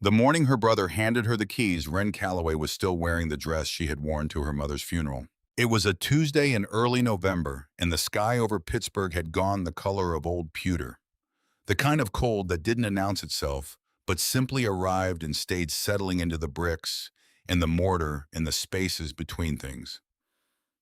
The morning her brother handed her the keys, Wren Calloway was still wearing the dress she had worn to her mother's funeral. It was a Tuesday in early November, and the sky over Pittsburgh had gone the color of old pewter. The kind of cold that didn't announce itself, but simply arrived and stayed settling into the bricks and the mortar and the spaces between things.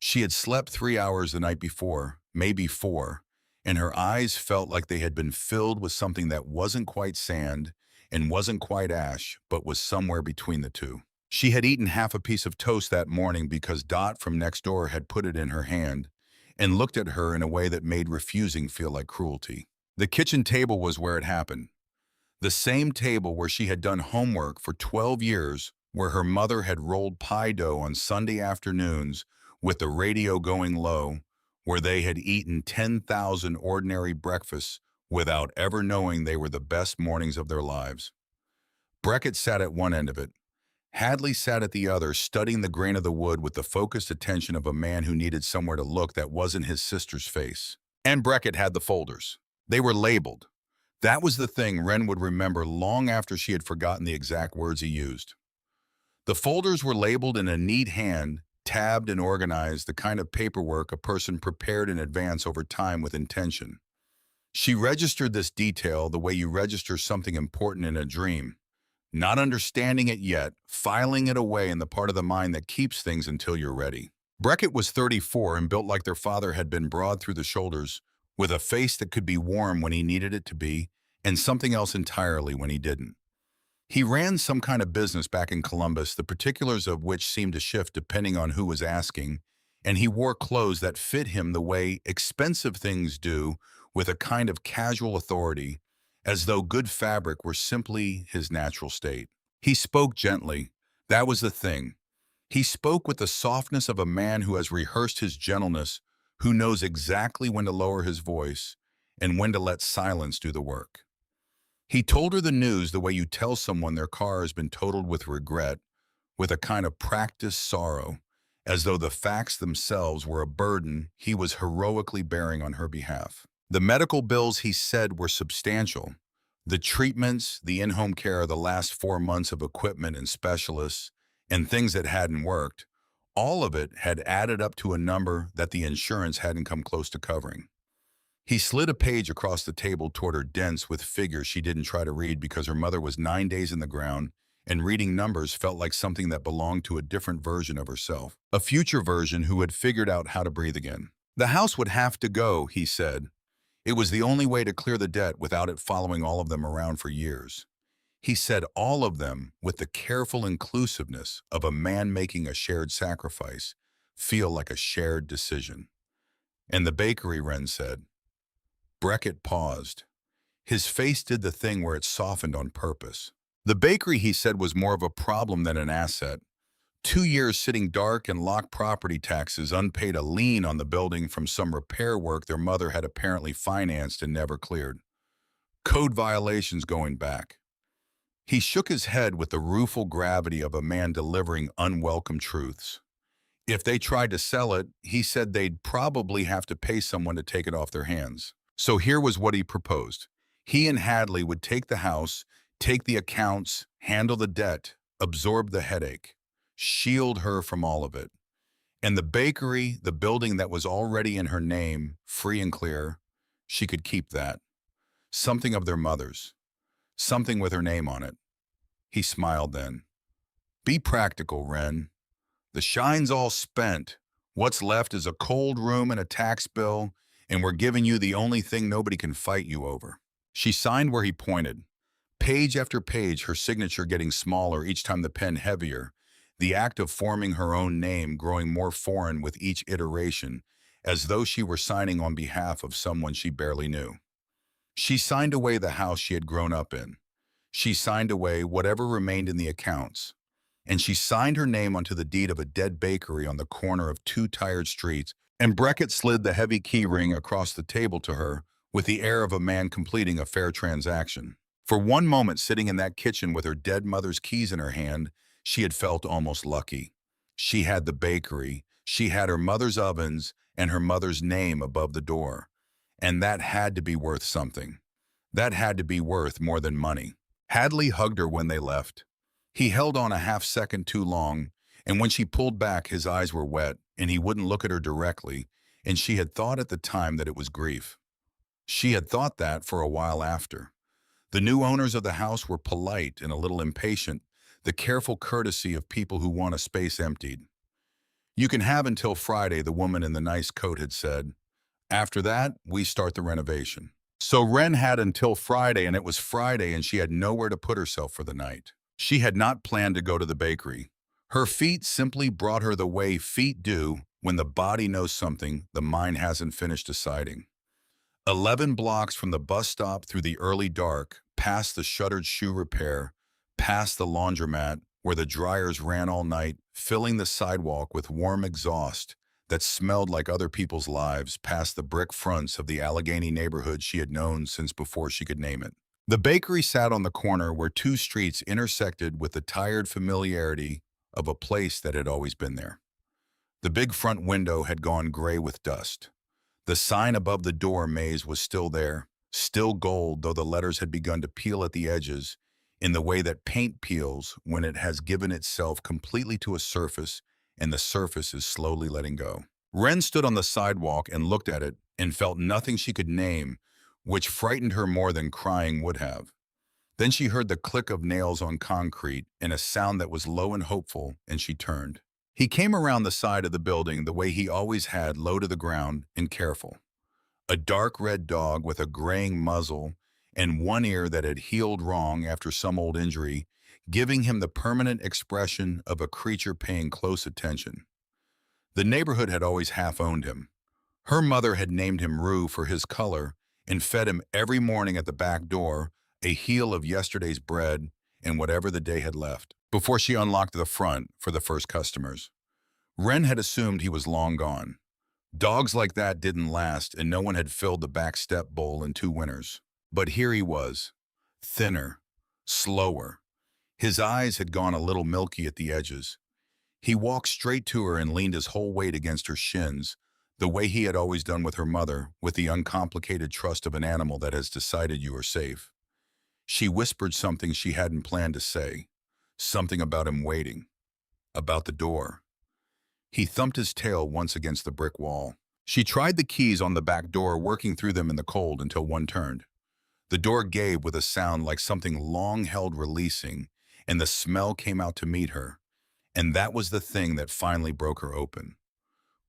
She had slept 3 hours the night before, maybe four, and her eyes felt like they had been filled with something that wasn't quite sand and wasn't quite ash, but was somewhere between the two. She had eaten half a piece of toast that morning because Dot from next door had put it in her hand and looked at her in a way that made refusing feel like cruelty. The kitchen table was where it happened. The same table where she had done homework for 12 years, where her mother had rolled pie dough on Sunday afternoons with the radio going low, where they had eaten 10,000 ordinary breakfasts without ever knowing they were the best mornings of their lives. Breckett sat at one end of it. Hadley sat at the other, studying the grain of the wood with the focused attention of a man who needed somewhere to look that wasn't his sister's face. And Breckett had the folders. They were labeled. That was the thing Wren would remember long after she had forgotten the exact words he used. The folders were labeled in a neat hand, tabbed and organized, the kind of paperwork a person prepared in advance over time with intention. She registered this detail the way you register something important in a dream, not understanding it yet, filing it away in the part of the mind that keeps things until you're ready. Breckett was 34 and built like their father had been, broad through the shoulders, with a face that could be warm when he needed it to be, and something else entirely when he didn't. He ran some kind of business back in Columbus, the particulars of which seemed to shift depending on who was asking, and he wore clothes that fit him the way expensive things do, with a kind of casual authority, as though good fabric were simply his natural state. He spoke gently. That was the thing. He spoke with the softness of a man who has rehearsed his gentleness, who knows exactly when to lower his voice and when to let silence do the work. He told her the news the way you tell someone their car has been totaled with regret, with a kind of practiced sorrow, as though the facts themselves were a burden he was heroically bearing on her behalf. The medical bills, he said, were substantial. The treatments, the in-home care, the last 4 months of equipment and specialists, and things that hadn't worked, all of it had added up to a number that the insurance hadn't come close to covering. He slid a page across the table toward her, dense with figures she didn't try to read because her mother was 9 days in the ground, and reading numbers felt like something that belonged to a different version of herself, a future version who had figured out how to breathe again. The house would have to go, he said. It was the only way to clear the debt without it following all of them around for years. He said all of them with the careful inclusiveness of a man making a shared sacrifice feel like a shared decision. And the bakery, Wren said. Breckett paused. His face did the thing where it softened on purpose. The bakery, he said, was more of a problem than an asset. 2 years sitting dark and locked, property taxes, unpaid, a lien on the building from some repair work their mother had apparently financed and never cleared. Code violations going back. He shook his head with the rueful gravity of a man delivering unwelcome truths. If they tried to sell it, he said they'd probably have to pay someone to take it off their hands. So here was what he proposed. He and Hadley would take the house, take the accounts, handle the debt, absorb the headache, shield her from all of it. And the bakery, the building that was already in her name, free and clear, she could keep that. Something of their mother's. Something with her name on it. He smiled then. Be practical, Wren. The shine's all spent. What's left is a cold room and a tax bill, and we're giving you the only thing nobody can fight you over. She signed where he pointed. Page after page, her signature getting smaller each time, the pen heavier, the act of forming her own name growing more foreign with each iteration, as though she were signing on behalf of someone she barely knew. She signed away the house she had grown up in. She signed away whatever remained in the accounts. And she signed her name onto the deed of a dead bakery on the corner of two tired streets, and Breckett slid the heavy key ring across the table to her with the air of a man completing a fair transaction. For one moment, sitting in that kitchen with her dead mother's keys in her hand, she had felt almost lucky. She had the bakery, she had her mother's ovens, and her mother's name above the door. And that had to be worth something. That had to be worth more than money. Hadley hugged her when they left. He held on a half-second too long, and when she pulled back, his eyes were wet, and he wouldn't look at her directly, and she had thought at the time that it was grief. She had thought that for a while after. The new owners of the house were polite and a little impatient, the careful courtesy of people who want a space emptied. "You can have until Friday," the woman in the nice coat had said. "After that, we start the renovation." So Wren had until Friday, and it was Friday, and she had nowhere to put herself for the night. She had not planned to go to the bakery. Her feet simply brought her the way feet do when the body knows something the mind hasn't finished deciding. 11 blocks from the bus stop through the early dark, past the shuttered shoe repair, past the laundromat where the dryers ran all night, filling the sidewalk with warm exhaust that smelled like other people's lives, past the brick fronts of the Allegheny neighborhood she had known since before she could name it. The bakery sat on the corner where two streets intersected with the tired familiarity of a place that had always been there. The big front window had gone gray with dust. The sign above the door maze was still there, still gold, though the letters had begun to peel at the edges in the way that paint peels when it has given itself completely to a surface and the surface is slowly letting go. Wren stood on the sidewalk and looked at it and felt nothing she could name, which frightened her more than crying would have. Then she heard the click of nails on concrete and a sound that was low and hopeful, and she turned. He came around the side of the building the way he always had, low to the ground and careful. A dark red dog with a graying muzzle and one ear that had healed wrong after some old injury, giving him the permanent expression of a creature paying close attention. The neighborhood had always half-owned him. Her mother had named him Rue for his color and fed him every morning at the back door a heel of yesterday's bread and whatever the day had left, before she unlocked the front for the first customers. Wren had assumed he was long gone. Dogs like that didn't last, and no one had filled the back step bowl in 2 winters. But here he was, thinner, slower. His eyes had gone a little milky at the edges. He walked straight to her and leaned his whole weight against her shins, the way he had always done with her mother, with the uncomplicated trust of an animal that has decided you are safe. She whispered something she hadn't planned to say, something about him waiting, about the door. He thumped his tail once against the brick wall. She tried the keys on the back door, working through them in the cold until one turned. The door gave with a sound like something long held releasing, and the smell came out to meet her. And that was the thing that finally broke her open.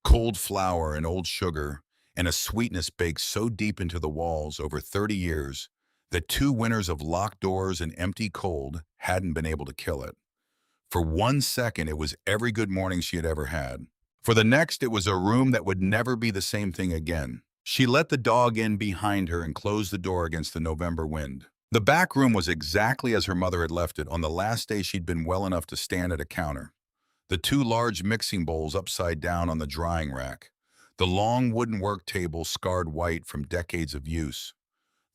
Cold flour and old sugar, and a sweetness baked so deep into the walls over 30 years that 2 winters of locked doors and empty cold hadn't been able to kill it. For 1 second, it was every good morning she had ever had. For the next, it was a room that would never be the same thing again. She let the dog in behind her and closed the door against the November wind. The back room was exactly as her mother had left it on the last day she'd been well enough to stand at a counter. The 2 large mixing bowls upside down on the drying rack. The long wooden work table scarred white from decades of use.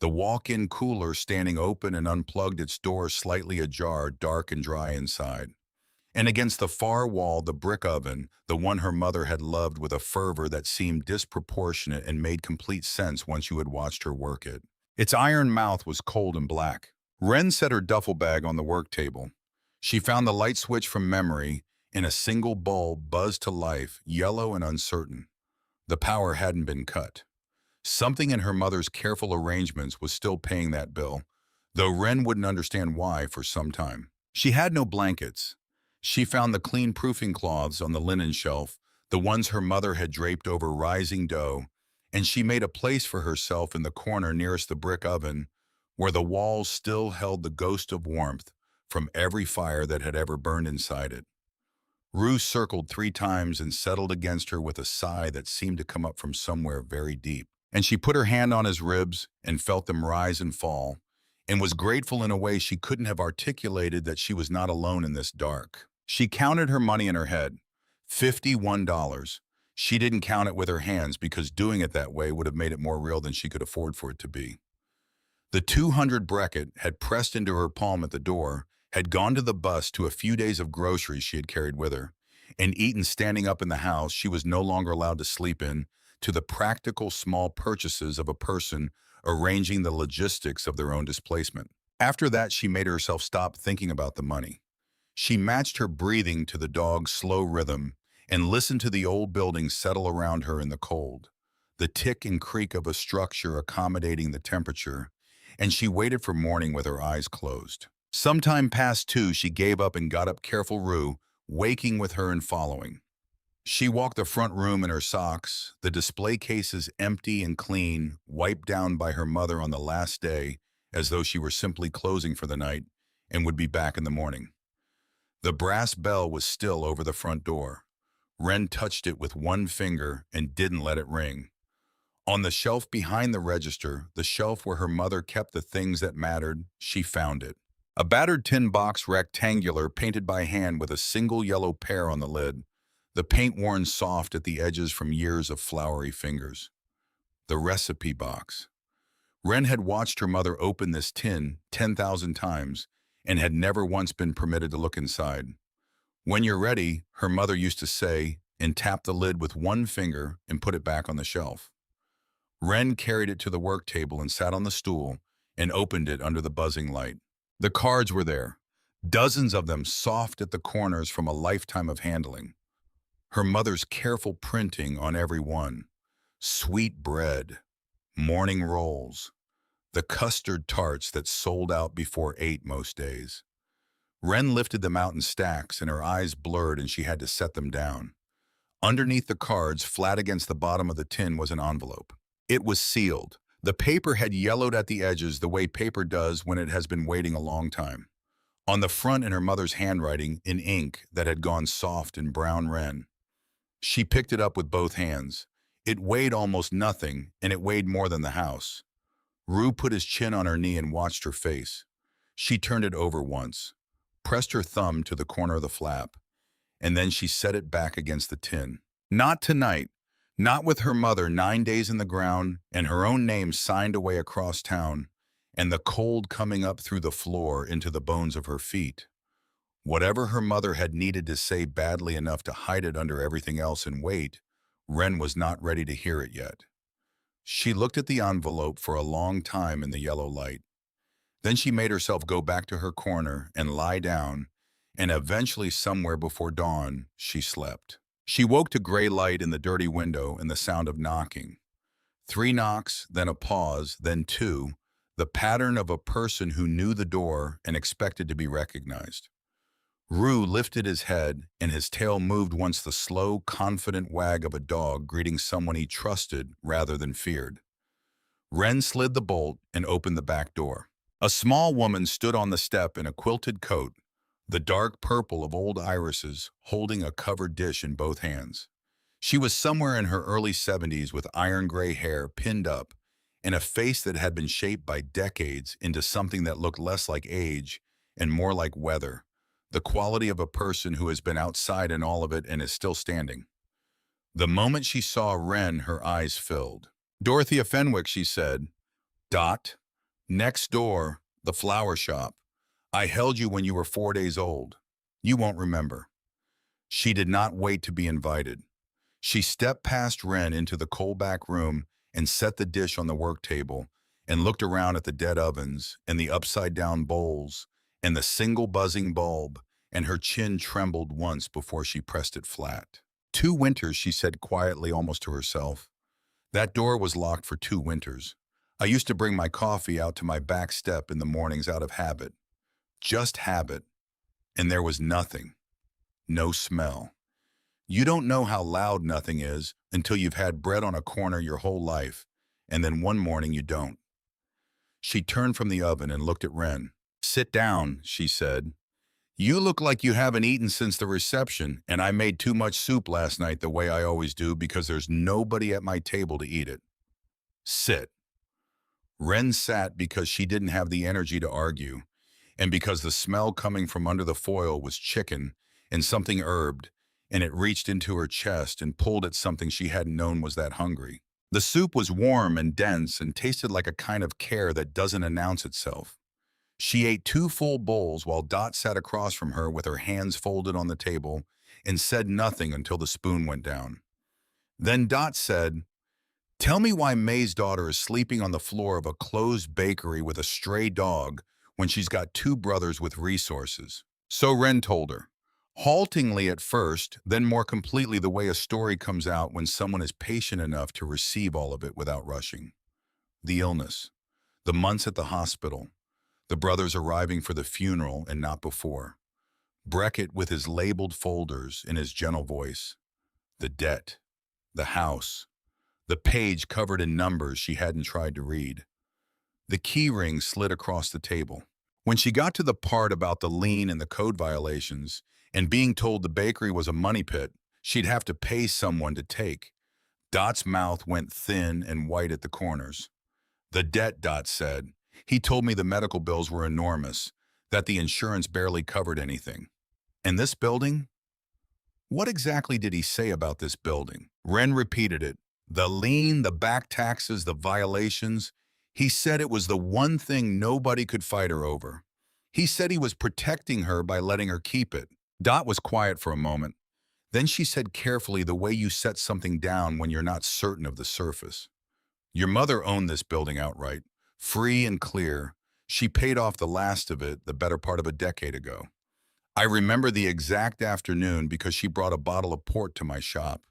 The walk-in cooler standing open and unplugged, its door slightly ajar, dark and dry inside. And against the far wall, the brick oven, the one her mother had loved with a fervor that seemed disproportionate and made complete sense once you had watched her work it. Its iron mouth was cold and black. Wren set her duffel bag on the work table. She found the light switch from memory, and a single bulb buzzed to life, yellow and uncertain. The power hadn't been cut. Something in her mother's careful arrangements was still paying that bill, though Wren wouldn't understand why for some time. She had no blankets. She found the clean proofing cloths on the linen shelf, the ones her mother had draped over rising dough, and she made a place for herself in the corner nearest the brick oven, where the walls still held the ghost of warmth from every fire that had ever burned inside it. Rue circled 3 times and settled against her with a sigh that seemed to come up from somewhere very deep. And she put her hand on his ribs and felt them rise and fall, and was grateful in a way she couldn't have articulated that she was not alone in this dark. She counted her money in her head. $51. She didn't count it with her hands because doing it that way would have made it more real than she could afford for it to be. The 200 bracket had pressed into her palm at the door, had gone to the bus, to a few days of groceries she had carried with her, and eaten standing up in the house she was no longer allowed to sleep in, to the practical small purchases of a person arranging the logistics of their own displacement. After that, she made herself stop thinking about the money. She matched her breathing to the dog's slow rhythm and listened to the old buildings settle around her in the cold, the tick and creak of a structure accommodating the temperature, and she waited for morning with her eyes closed. Sometime past 2, she gave up and got up, careful Rue, waking with her and following. She walked the front room in her socks, the display cases empty and clean, wiped down by her mother on the last day, as though she were simply closing for the night and would be back in the morning. The brass bell was still over the front door. Wren touched it with one finger and didn't let it ring. On the shelf behind the register, the shelf where her mother kept the things that mattered, she found it. A battered tin box, rectangular, painted by hand with a single yellow pear on the lid, the paint worn soft at the edges from years of floury fingers. The recipe box. Wren had watched her mother open this tin 10,000 times and had never once been permitted to look inside. When you're ready, her mother used to say, and tap the lid with one finger and put it back on the shelf. Wren carried it to the work table and sat on the stool and opened it under the buzzing light. The cards were there, dozens of them soft at the corners from a lifetime of handling. Her mother's careful printing on every one. Sweet bread, morning rolls, the custard tarts that sold out before 8 most days. Wren lifted them out in stacks and her eyes blurred and she had to set them down. Underneath the cards, flat against the bottom of the tin, was an envelope. It was sealed. The paper had yellowed at the edges the way paper does when it has been waiting a long time. On the front, in her mother's handwriting, in ink that had gone soft in brown Wren. She picked it up with both hands. It weighed almost nothing, and it weighed more than the house. Rue put his chin on her knee and watched her face. She turned it over once, pressed her thumb to the corner of the flap, and then she set it back against the tin. Not tonight. Not with her mother 9 days in the ground and her own name signed away across town and the cold coming up through the floor into the bones of her feet. Whatever her mother had needed to say badly enough to hide it under everything else and wait, Wren was not ready to hear it yet. She looked at the envelope for a long time in the yellow light. Then she made herself go back to her corner and lie down, and eventually somewhere before dawn, she slept. She woke to gray light in the dirty window and the sound of knocking. 3 knocks, then a pause, then 2, the pattern of a person who knew the door and expected to be recognized. Rue lifted his head, and his tail moved once, the slow, confident wag of a dog greeting someone he trusted rather than feared. Wren slid the bolt and opened the back door. A small woman stood on the step in a quilted coat, the dark purple of old irises, holding a covered dish in both hands. She was somewhere in her early 70s with iron-gray hair pinned up and a face that had been shaped by decades into something that looked less like age and more like weather, the quality of a person who has been outside in all of it and is still standing. The moment she saw Wren, her eyes filled. "Dorothea Fenwick," she said. "Dot. Next door, the flower shop. I held you when you were 4 days old. You won't remember." She did not wait to be invited. She stepped past Wren into the coal back room and set the dish on the work table and looked around at the dead ovens and the upside-down bowls and the single buzzing bulb, and her chin trembled once before she pressed it flat. 2 winters, she said quietly, almost to herself. That door was locked for 2 winters. I used to bring my coffee out to my back step in the mornings out of habit. Just habit. And there was nothing. No smell. You don't know how loud nothing is until you've had bread on a corner your whole life, and then one morning you don't. She turned from the oven and looked at Wren. "Sit down," she said. "You look like you haven't eaten since the reception, and I made too much soup last night the way I always do because there's nobody at my table to eat it. Sit." Wren sat because she didn't have the energy to argue, and because the smell coming from under the foil was chicken and something herbed, and it reached into her chest and pulled at something she hadn't known was that hungry. The soup was warm and dense and tasted like a kind of care that doesn't announce itself. She ate 2 full bowls while Dot sat across from her with her hands folded on the table and said nothing until the spoon went down. Then Dot said, "Tell me why May's daughter is sleeping on the floor of a closed bakery with a stray dog when she's got two brothers with resources? So Ren told her, haltingly at first, then more completely the way a story comes out when someone is patient enough to receive all of it without rushing. The illness, the months at the hospital, the brothers arriving for the funeral and not before. Beckett with his labeled folders in his gentle voice. The debt, the house, the page covered in numbers she hadn't tried to read. The key ring slid across the table. When she got to the part about the lien and the code violations, and being told the bakery was a money pit, she'd have to pay someone to take, Dot's mouth went thin and white at the corners. The debt, Dot said. He told me the medical bills were enormous, that the insurance barely covered anything. And this building? What exactly did he say about this building? Ren repeated it. The lien, the back taxes, the violations. He said it was the one thing nobody could fight her over. He said he was protecting her by letting her keep it. Dot was quiet for a moment. Then she said carefully the way you set something down when you're not certain of the surface. Your mother owned this building outright, free and clear. She paid off the last of it the better part of a decade ago. I remember the exact afternoon because she brought a bottle of port to my shop,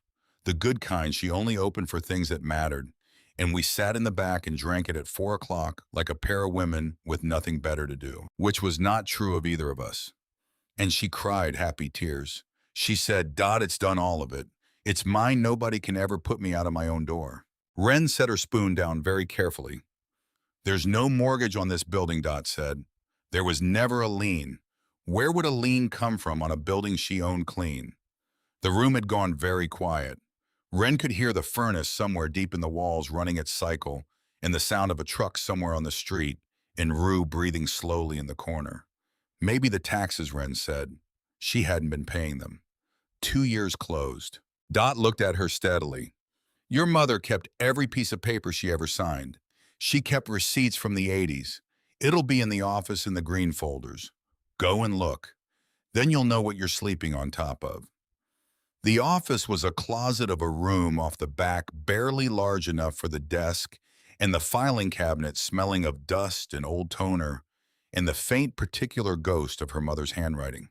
the good kind she only opened for things that mattered, and we sat in the back and drank it at 4 o'clock like a pair of women with nothing better to do, which was not true of either of us. And she cried happy tears. She said, Dot, it's done all of it. It's mine. Nobody can ever put me out of my own door. Ren set her spoon down very carefully. There's no mortgage on this building, Dot said. There was never a lien. Where would a lien come from on a building she owned clean? The room had gone very quiet. Ren could hear the furnace somewhere deep in the walls running its cycle and the sound of a truck somewhere on the street and Rue breathing slowly in the corner. Maybe the taxes, Ren said. She hadn't been paying them. 2 years closed. Dot looked at her steadily. Your mother kept every piece of paper she ever signed. She kept receipts from the 80s. It'll be in the office in the green folders. Go and look. Then you'll know what you're sleeping on top of. The office was a closet of a room off the back, barely large enough for the desk, and the filing cabinet smelling of dust and old toner, and the faint particular ghost of her mother's handwriting.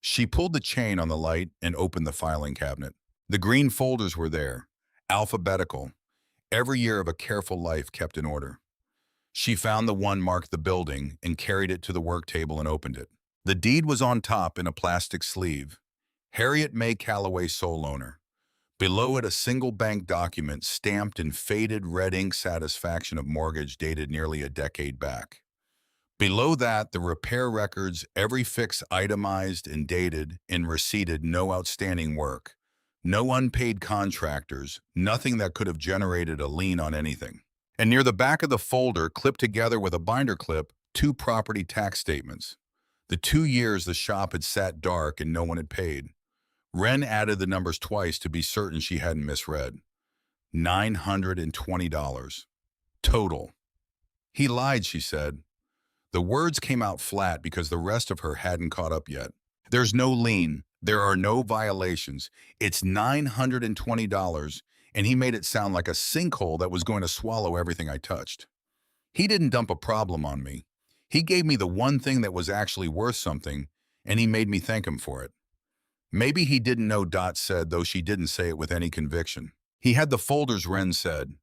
She pulled the chain on the light and opened the filing cabinet. The green folders were there, alphabetical, every year of a careful life kept in order. She found the one marked the building and carried it to the work table and opened it. The deed was on top in a plastic sleeve. Harriet May Calloway, sole owner. Below it, a single bank document stamped in faded red ink satisfaction of mortgage dated nearly a decade back. Below that, the repair records, every fix itemized and dated and receipted, no outstanding work, no unpaid contractors, nothing that could have generated a lien on anything. And near the back of the folder, clipped together with a binder clip, 2 property tax statements. The 2 years the shop had sat dark and no one had paid. Ren added the numbers twice to be certain she hadn't misread. $920. Total. He lied, she said. The words came out flat because the rest of her hadn't caught up yet. There's no lien. There are no violations. It's $920, and he made it sound like a sinkhole that was going to swallow everything I touched. He didn't dump a problem on me. He gave me the one thing that was actually worth something, and he made me thank him for it. Maybe he didn't know, Dot said, though she didn't say it with any conviction. He had the folders, Ren said.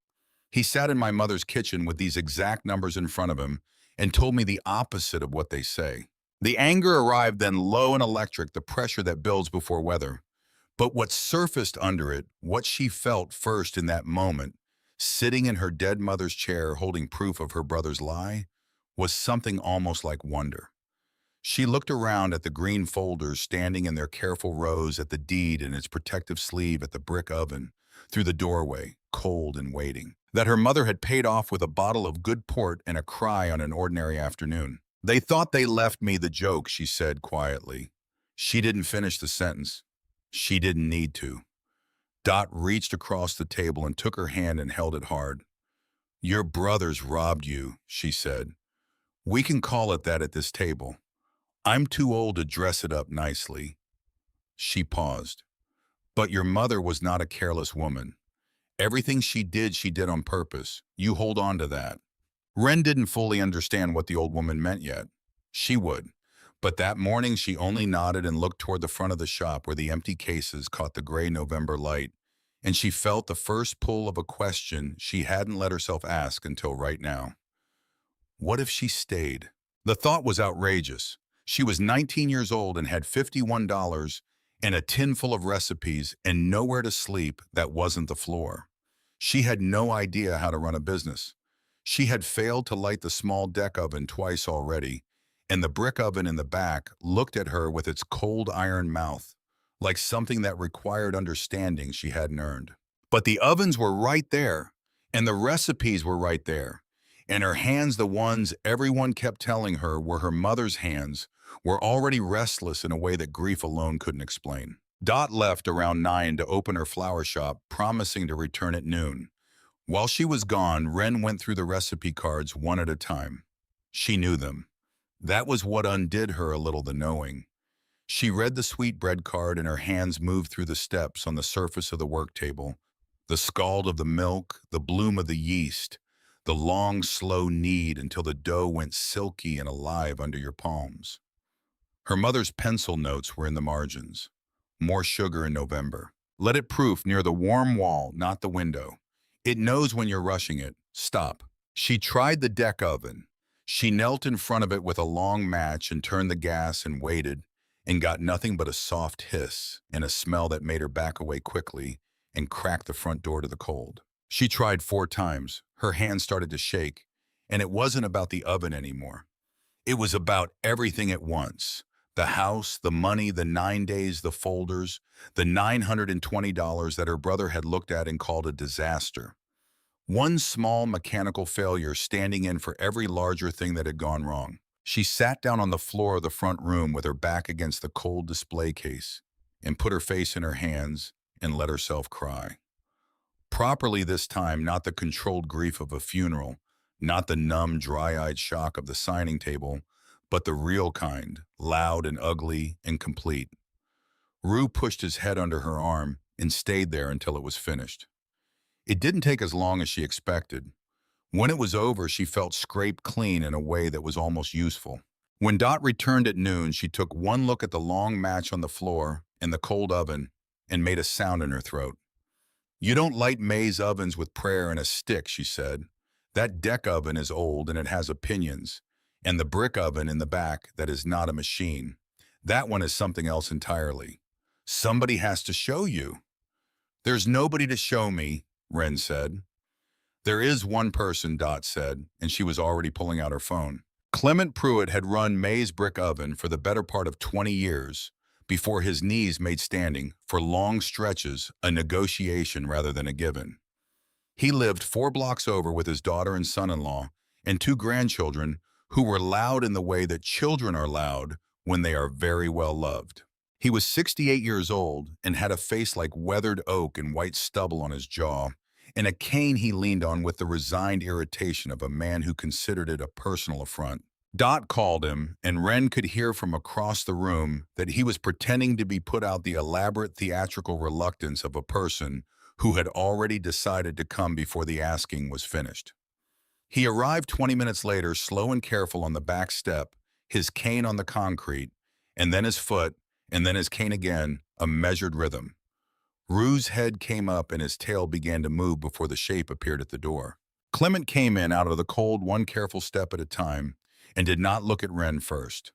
He sat in my mother's kitchen with these exact numbers in front of him and told me the opposite of what they say. The anger arrived then, low and electric, the pressure that builds before weather. But what surfaced under it, what she felt first in that moment, sitting in her dead mother's chair holding proof of her brother's lie, was something almost like wonder. She looked around at the green folders standing in their careful rows, at the deed in its protective sleeve, at the brick oven, through the doorway, cold and waiting, that her mother had paid off with a bottle of good port and a cry on an ordinary afternoon. They thought they left me the joke, she said quietly. She didn't finish the sentence. She didn't need to. Dot reached across the table and took her hand and held it hard. Your brothers robbed you, she said. We can call it that at this table. I'm too old to dress it up nicely. She paused. But your mother was not a careless woman. Everything she did on purpose. You hold on to that. Wren didn't fully understand what the old woman meant yet. She would. But that morning she only nodded and looked toward the front of the shop where the empty cases caught the gray November light, and she felt the first pull of a question she hadn't let herself ask until right now. What if she stayed? The thought was outrageous. She was 19 years old and had $51 and a tin full of recipes and nowhere to sleep that wasn't the floor. She had no idea how to run a business. She had failed to light the small deck oven twice already, and the brick oven in the back looked at her with its cold iron mouth, like something that required understanding she hadn't earned. But the ovens were right there, and the recipes were right there, and her hands, the ones everyone kept telling her were her mother's hands, were already restless in a way that grief alone couldn't explain. Dot left around 9 to open her flower shop, promising to return at noon. While she was gone, Wren went through the recipe cards one at a time. She knew them. That was what undid her a little, the knowing. She read the sweetbread card and her hands moved through the steps on the surface of the work table. The scald of the milk, the bloom of the yeast, the long, slow knead until the dough went silky and alive under your palms. Her mother's pencil notes were in the margins. More sugar in November. Let it proof near the warm wall, not the window. It knows when you're rushing it. Stop. She tried the deck oven. She knelt in front of it with a long match and turned the gas and waited, and got nothing but a soft hiss and a smell that made her back away quickly and crack the front door to the cold. She tried 4 times. Her hands started to shake, and it wasn't about the oven anymore. It was about everything at once. The house, the money, the 9 days, the folders, the $920 that her brother had looked at and called a disaster. One small mechanical failure standing in for every larger thing that had gone wrong. She sat down on the floor of the front room with her back against the cold display case and put her face in her hands and let herself cry. Properly this time, not the controlled grief of a funeral, not the numb, dry-eyed shock of the signing table, but the real kind, loud and ugly and complete. Rue pushed his head under her arm and stayed there until it was finished. It didn't take as long as she expected. When it was over, she felt scraped clean in a way that was almost useful. When Dot returned at noon, she took one look at the long match on the floor and the cold oven and made a sound in her throat. You don't light maize ovens with prayer and a stick, she said. That deck oven is old and it has opinions. And the brick oven in the back that is not a machine. That one is something else entirely. Somebody has to show you. There's nobody to show me, Wren said. There is one person, Dot said, and she was already pulling out her phone. Clement Pruitt had run May's brick oven for the better part of 20 years before his knees made standing, for long stretches, a negotiation rather than a given. He lived 4 blocks over with his daughter and son-in-law and 2 grandchildren who were loud in the way that children are loud when they are very well loved. He was 68 years old and had a face like weathered oak and white stubble on his jaw, and a cane he leaned on with the resigned irritation of a man who considered it a personal affront. Dot called him, and Wren could hear from across the room that he was pretending to be put out the elaborate theatrical reluctance of a person who had already decided to come before the asking was finished. He arrived 20 minutes later, slow and careful on the back step, his cane on the concrete, and then his foot, and then his cane again, a measured rhythm. Rue's head came up and his tail began to move before the shape appeared at the door. Clement came in out of the cold one careful step at a time and did not look at Wren first.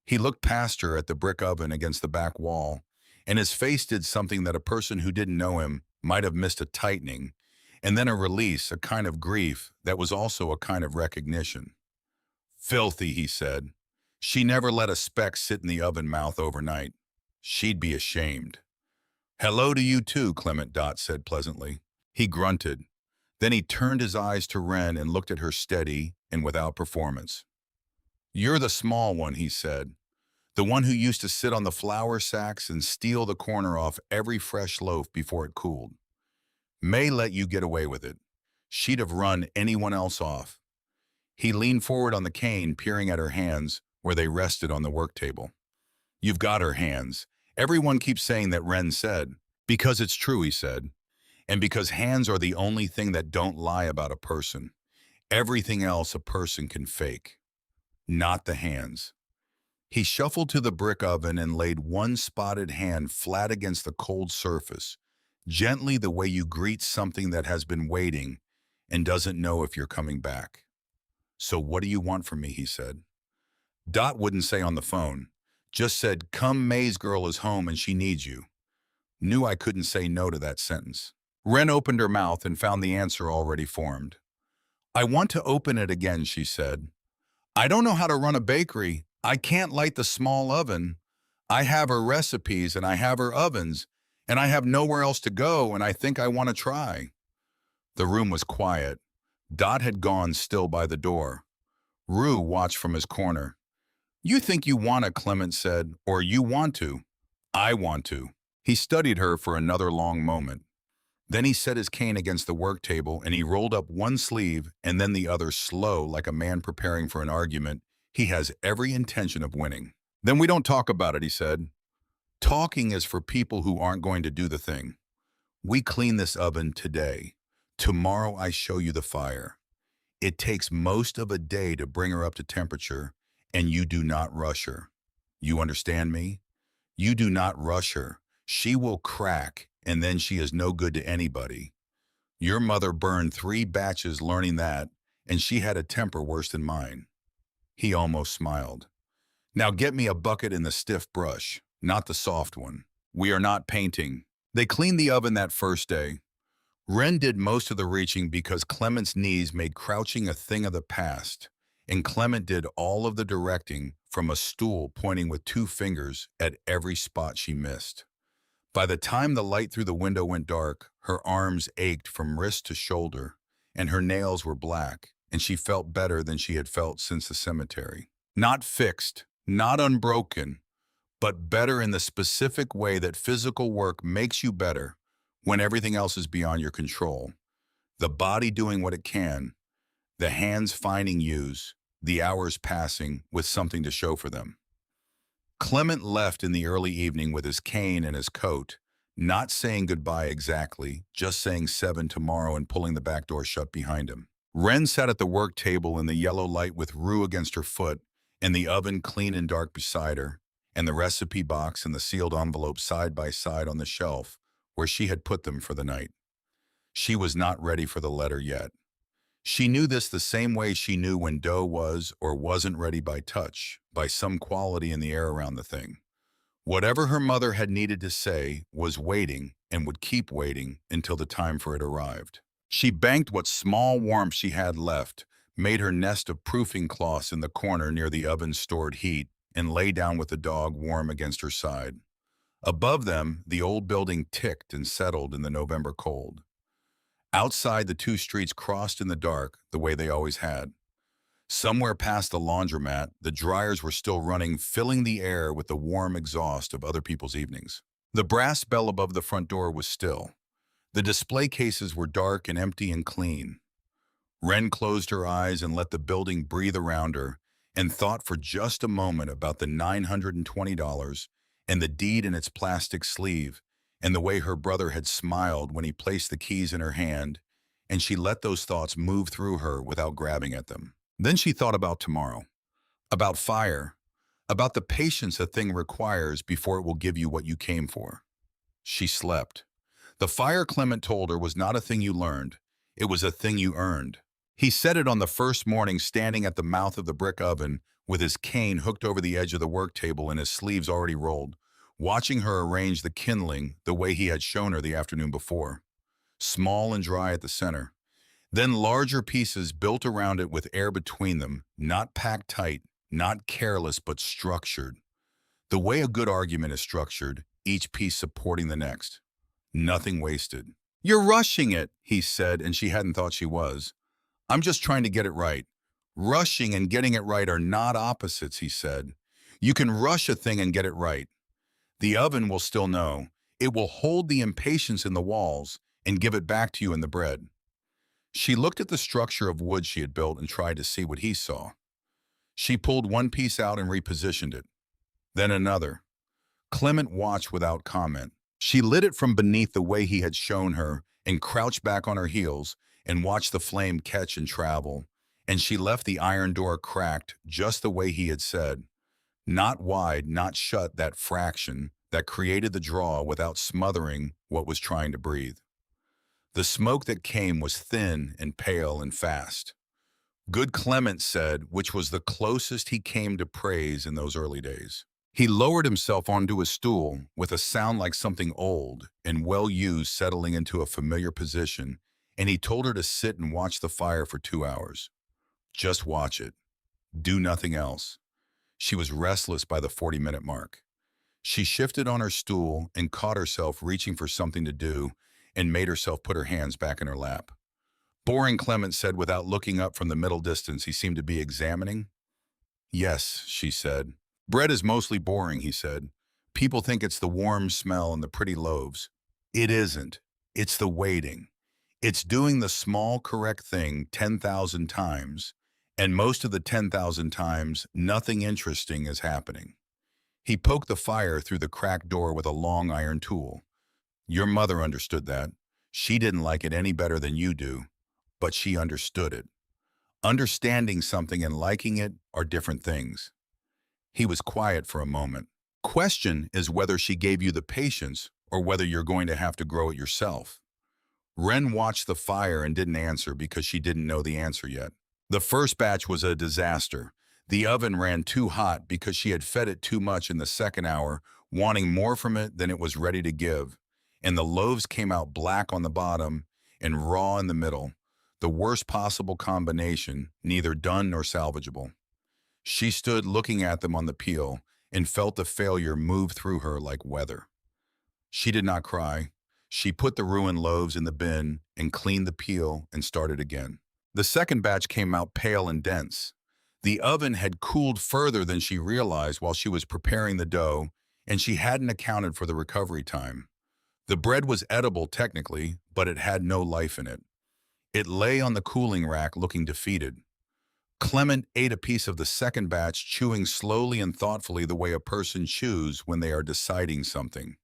He looked past her at the brick oven against the back wall, and his face did something that a person who didn't know him might have missed, a tightening, and then a release, a kind of grief that was also a kind of recognition. Filthy, he said. She never let a speck sit in the oven mouth overnight. She'd be ashamed. Hello to you too, Clement, Dot said pleasantly. He grunted. Then he turned his eyes to Wren and looked at her steady and without performance. You're the small one, he said. The one who used to sit on the flour sacks and steal the corner off every fresh loaf before it cooled. May let you get away with it. She'd have run anyone else off. He leaned forward on the cane, peering at her hands where they rested on the work table. You've got her hands. Everyone keeps saying that, Wren said. Because it's true, he said. And because hands are the only thing that don't lie about a person. Everything else a person can fake, not the hands. He shuffled to the brick oven and laid one spotted hand flat against the cold surface, gently the way you greet something that has been waiting and doesn't know if you're coming back. "So what do you want from me?" he said. Dot wouldn't say on the phone, just said, "Come, May's girl is home and she needs you." Knew I couldn't say no to that sentence. Wren opened her mouth and found the answer already formed. "I want to open it again," she said. "I don't know how to run a bakery. I can't light the small oven. I have her recipes and I have her ovens, and I have nowhere else to go, and I think I want to try." The room was quiet. Dot had gone still by the door. Rue watched from his corner. "You think you want to," Clement said, "or you want to." "I want to." He studied her for another long moment. Then he set his cane against the work table and he rolled up one sleeve and then the other slow like a man preparing for an argument. He has every intention of winning. "Then we don't talk about it," he said. "Talking is for people who aren't going to do the thing. We clean this oven today. Tomorrow I show you the fire. It takes most of a day to bring her up to temperature, and you do not rush her. You understand me? You do not rush her. She will crack, and then she is no good to anybody. Your mother burned 3 batches learning that, and she had a temper worse than mine." He almost smiled. "Now get me a bucket and the stiff brush, not the soft one. We are not painting." They cleaned the oven that first day. Wren did most of the reaching because Clement's knees made crouching a thing of the past, and Clement did all of the directing from a stool pointing with 2 fingers at every spot she missed. By the time the light through the window went dark, her arms ached from wrist to shoulder, and her nails were black, and she felt better than she had felt since the cemetery. Not fixed, not unbroken, but better in the specific way that physical work makes you better when everything else is beyond your control. The body doing what it can, the hands finding use, the hours passing with something to show for them. Clement left in the early evening with his cane and his coat, not saying goodbye exactly, just saying 7 tomorrow and pulling the back door shut behind him. Wren sat at the work table in the yellow light with Rue against her foot and the oven clean and dark beside her, and the recipe box and the sealed envelope side by side on the shelf where she had put them for the night. She was not ready for the letter yet. She knew this the same way she knew when dough was or wasn't ready by touch, by some quality in the air around the thing. Whatever her mother had needed to say was waiting and would keep waiting until the time for it arrived. She banked what small warmth she had left, made her nest of proofing cloths in the corner near the oven's stored heat, and lay down with the dog warm against her side. Above them, the old building ticked and settled in the November cold. Outside, the 2 streets crossed in the dark the way they always had. Somewhere past the laundromat, the dryers were still running, filling the air with the warm exhaust of other people's evenings. The brass bell above the front door was still. The display cases were dark and empty and clean. Wren closed her eyes and let the building breathe around her and thought for just a moment about the $920 and the deed in its plastic sleeve and the way her brother had smiled when he placed the keys in her hand, and she let those thoughts move through her without grabbing at them. Then she thought about tomorrow, about fire, about the patience a thing requires before it will give you what you came for. She slept. The fire, Clement told her, was not a thing you learned. It was a thing you earned. He said it on the first morning standing at the mouth of the brick oven with his cane hooked over the edge of the work table and his sleeves already rolled, watching her arrange the kindling the way he had shown her the afternoon before. Small and dry at the center. Then larger pieces built around it with air between them, not packed tight, not careless, but structured. The way a good argument is structured, each piece supporting the next. Nothing wasted. "You're rushing it," he said, and she hadn't thought she was. "I'm just trying to get it right." "Rushing and getting it right are not opposites," he said. "You can rush a thing and get it right. The oven will still know. It will hold the impatience in the walls and give it back to you in the bread." She looked at the structure of wood she had built and tried to see what he saw. She pulled one piece out and repositioned it. Then another. Clement watched without comment. She lit it from beneath the way he had shown her and crouched back on her heels and watched the flame catch and travel, and she left the iron door cracked just the way he had said. Not wide, not shut, that fraction that created the draw without smothering what was trying to breathe. The smoke that came was thin and pale and fast. Good Clement said, which was the closest he came to praise in those early days. He lowered himself onto a stool with a sound like something old and well-used settling into a familiar position, and he told her to sit and watch the fire for 2 hours. Just watch it. Do nothing else. She was restless by the 40-minute mark. She shifted on her stool and caught herself reaching for something to do and made herself put her hands back in her lap. Boring, Clement said without looking up from the middle distance he seemed to be examining. Yes, she said. Bread is mostly boring, he said. People think it's the warm smell and the pretty loaves. It isn't. It's the waiting. It's doing the small correct thing 10,000 times, and most of the 10,000 times, nothing interesting is happening. He poked the fire through the cracked door with a long iron tool. Your mother understood that. She didn't like it any better than you do, but she understood it. Understanding something and liking it are different things. He was quiet for a moment. Question is whether she gave you the patience or whether you're going to have to grow it yourself. Wren watched the fire and didn't answer because she didn't know the answer yet. The first batch was a disaster. The oven ran too hot because she had fed it too much in the second hour, wanting more from it than it was ready to give. And the loaves came out black on the bottom and raw in the middle. The worst possible combination, neither done nor salvageable. She stood looking at them on the peel and felt the failure move through her like weather. She did not cry. She put the ruined loaves in the bin and cleaned the peel and started again. The second batch came out pale and dense. The oven had cooled further than she realized while she was preparing the dough, and she hadn't accounted for the recovery time. The bread was edible technically, but it had no life in it. It lay on the cooling rack looking defeated. Clement ate a piece of the second batch, chewing slowly and thoughtfully the way a person chews when they are deciding something.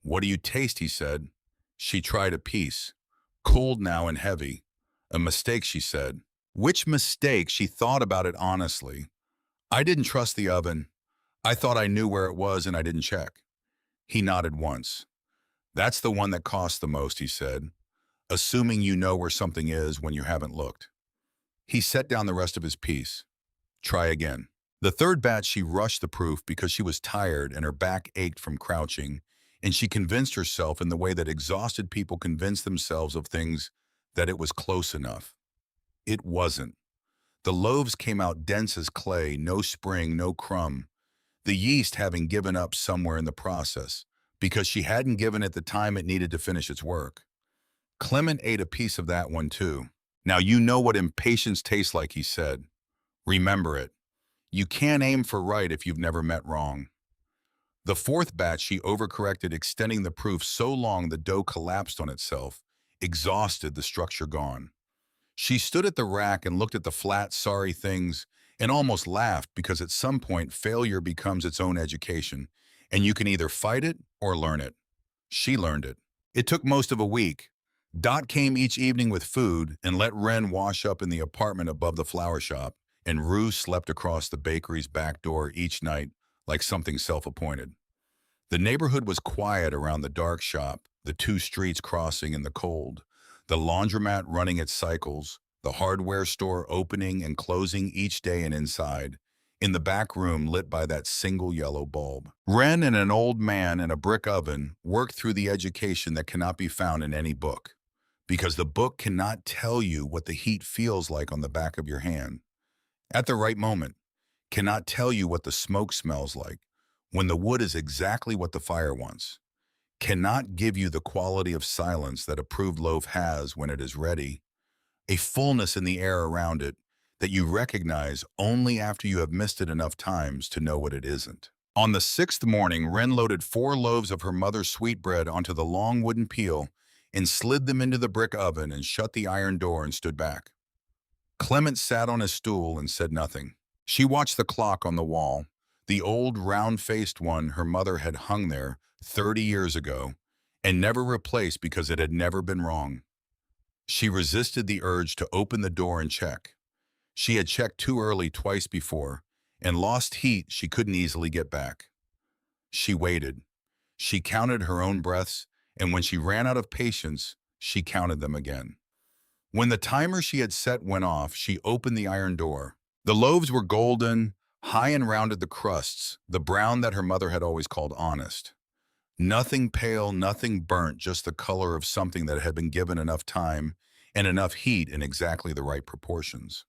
What do you taste, he said. She tried a piece. Cold now and heavy. A mistake, she said. Which mistake? She thought about it honestly. I didn't trust the oven. I thought I knew where it was and I didn't check. He nodded once. That's the one that costs the most, he said, assuming you know where something is when you haven't looked. He set down the rest of his piece. Try again. The third batch she rushed the proof because she was tired and her back ached from crouching, and she convinced herself in the way that exhausted people convince themselves of things that it was close enough. It wasn't. The loaves came out dense as clay, no spring, no crumb, the yeast having given up somewhere in the process, because she hadn't given it the time it needed to finish its work. Clement ate a piece of that one too. Now you know what impatience tastes like, he said. Remember it. You can't aim for right if you've never met wrong. The fourth batch she overcorrected, extending the proof so long the dough collapsed on itself, exhausted, the structure gone. She stood at the rack and looked at the flat, sorry things and almost laughed because at some point failure becomes its own education, and you can either fight it or learn it. She learned it. It took most of a week. Dot came each evening with food and let Wren wash up in the apartment above the flower shop, and Rue slept across the bakery's back door each night like something self-appointed. The neighborhood was quiet around the dark shop, the two streets crossing in the cold, the laundromat running its cycles, the hardware store opening and closing each day, and inside, in the back room lit by that single yellow bulb. Wren and an old man in a brick oven worked through the education that cannot be found in any book, because the book cannot tell you what the heat feels like on the back of your hand at the right moment, cannot tell you what the smoke smells like when the wood is exactly what the fire wants, cannot give you the quality of silence that approved loaf has when it is ready, a fullness in the air around it that you recognize only after you have missed it enough times to know what it isn't. On the sixth morning, Wren loaded 4 loaves of her mother's sweetbread onto the long wooden peel and slid them into the brick oven and shut the iron door and stood back. Clement sat on his stool and said nothing. She watched the clock on the wall, the old round-faced one her mother had hung there 30 years ago and never replaced because it had never been wrong. She resisted the urge to open the door and check. She had checked too early twice before and lost heat she couldn't easily get back. She waited. She counted her own breaths, and when she ran out of patience, she counted them again. When the timer she had set went off, she opened the iron door. The loaves were golden, high and rounded the crusts, the brown that her mother had always called honest. Nothing pale, nothing burnt, just the color of something that had been given enough time and enough heat in exactly the right proportions.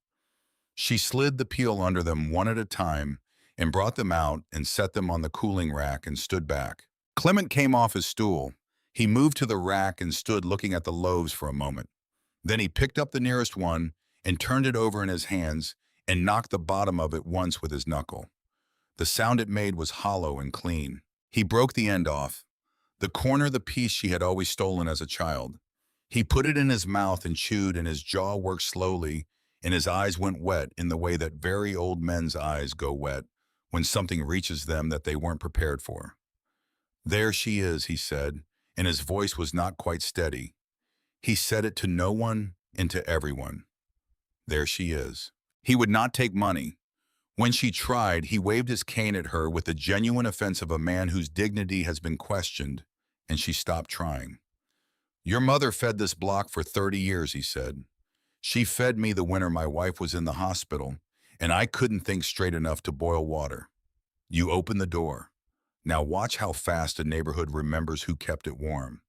She slid the peel under them one at a time and brought them out and set them on the cooling rack and stood back. Clement came off his stool. He moved to the rack and stood looking at the loaves for a moment. Then he picked up the nearest one and turned it over in his hands and knocked the bottom of it once with his knuckle. The sound it made was hollow and clean. He broke the end off, the corner the piece she had always stolen as a child. He put it in his mouth and chewed, and his jaw worked slowly, and his eyes went wet in the way that very old men's eyes go wet when something reaches them that they weren't prepared for. "There she is," he said, and his voice was not quite steady. He said it to no one and to everyone. "There she is." He would not take money. When she tried, he waved his cane at her with the genuine offense of a man whose dignity has been questioned, and she stopped trying. "Your mother fed this block for 30 years, he said. "She fed me the winter my wife was in the hospital, and I couldn't think straight enough to boil water. You open the door. Now watch how fast a neighborhood remembers who kept it warm."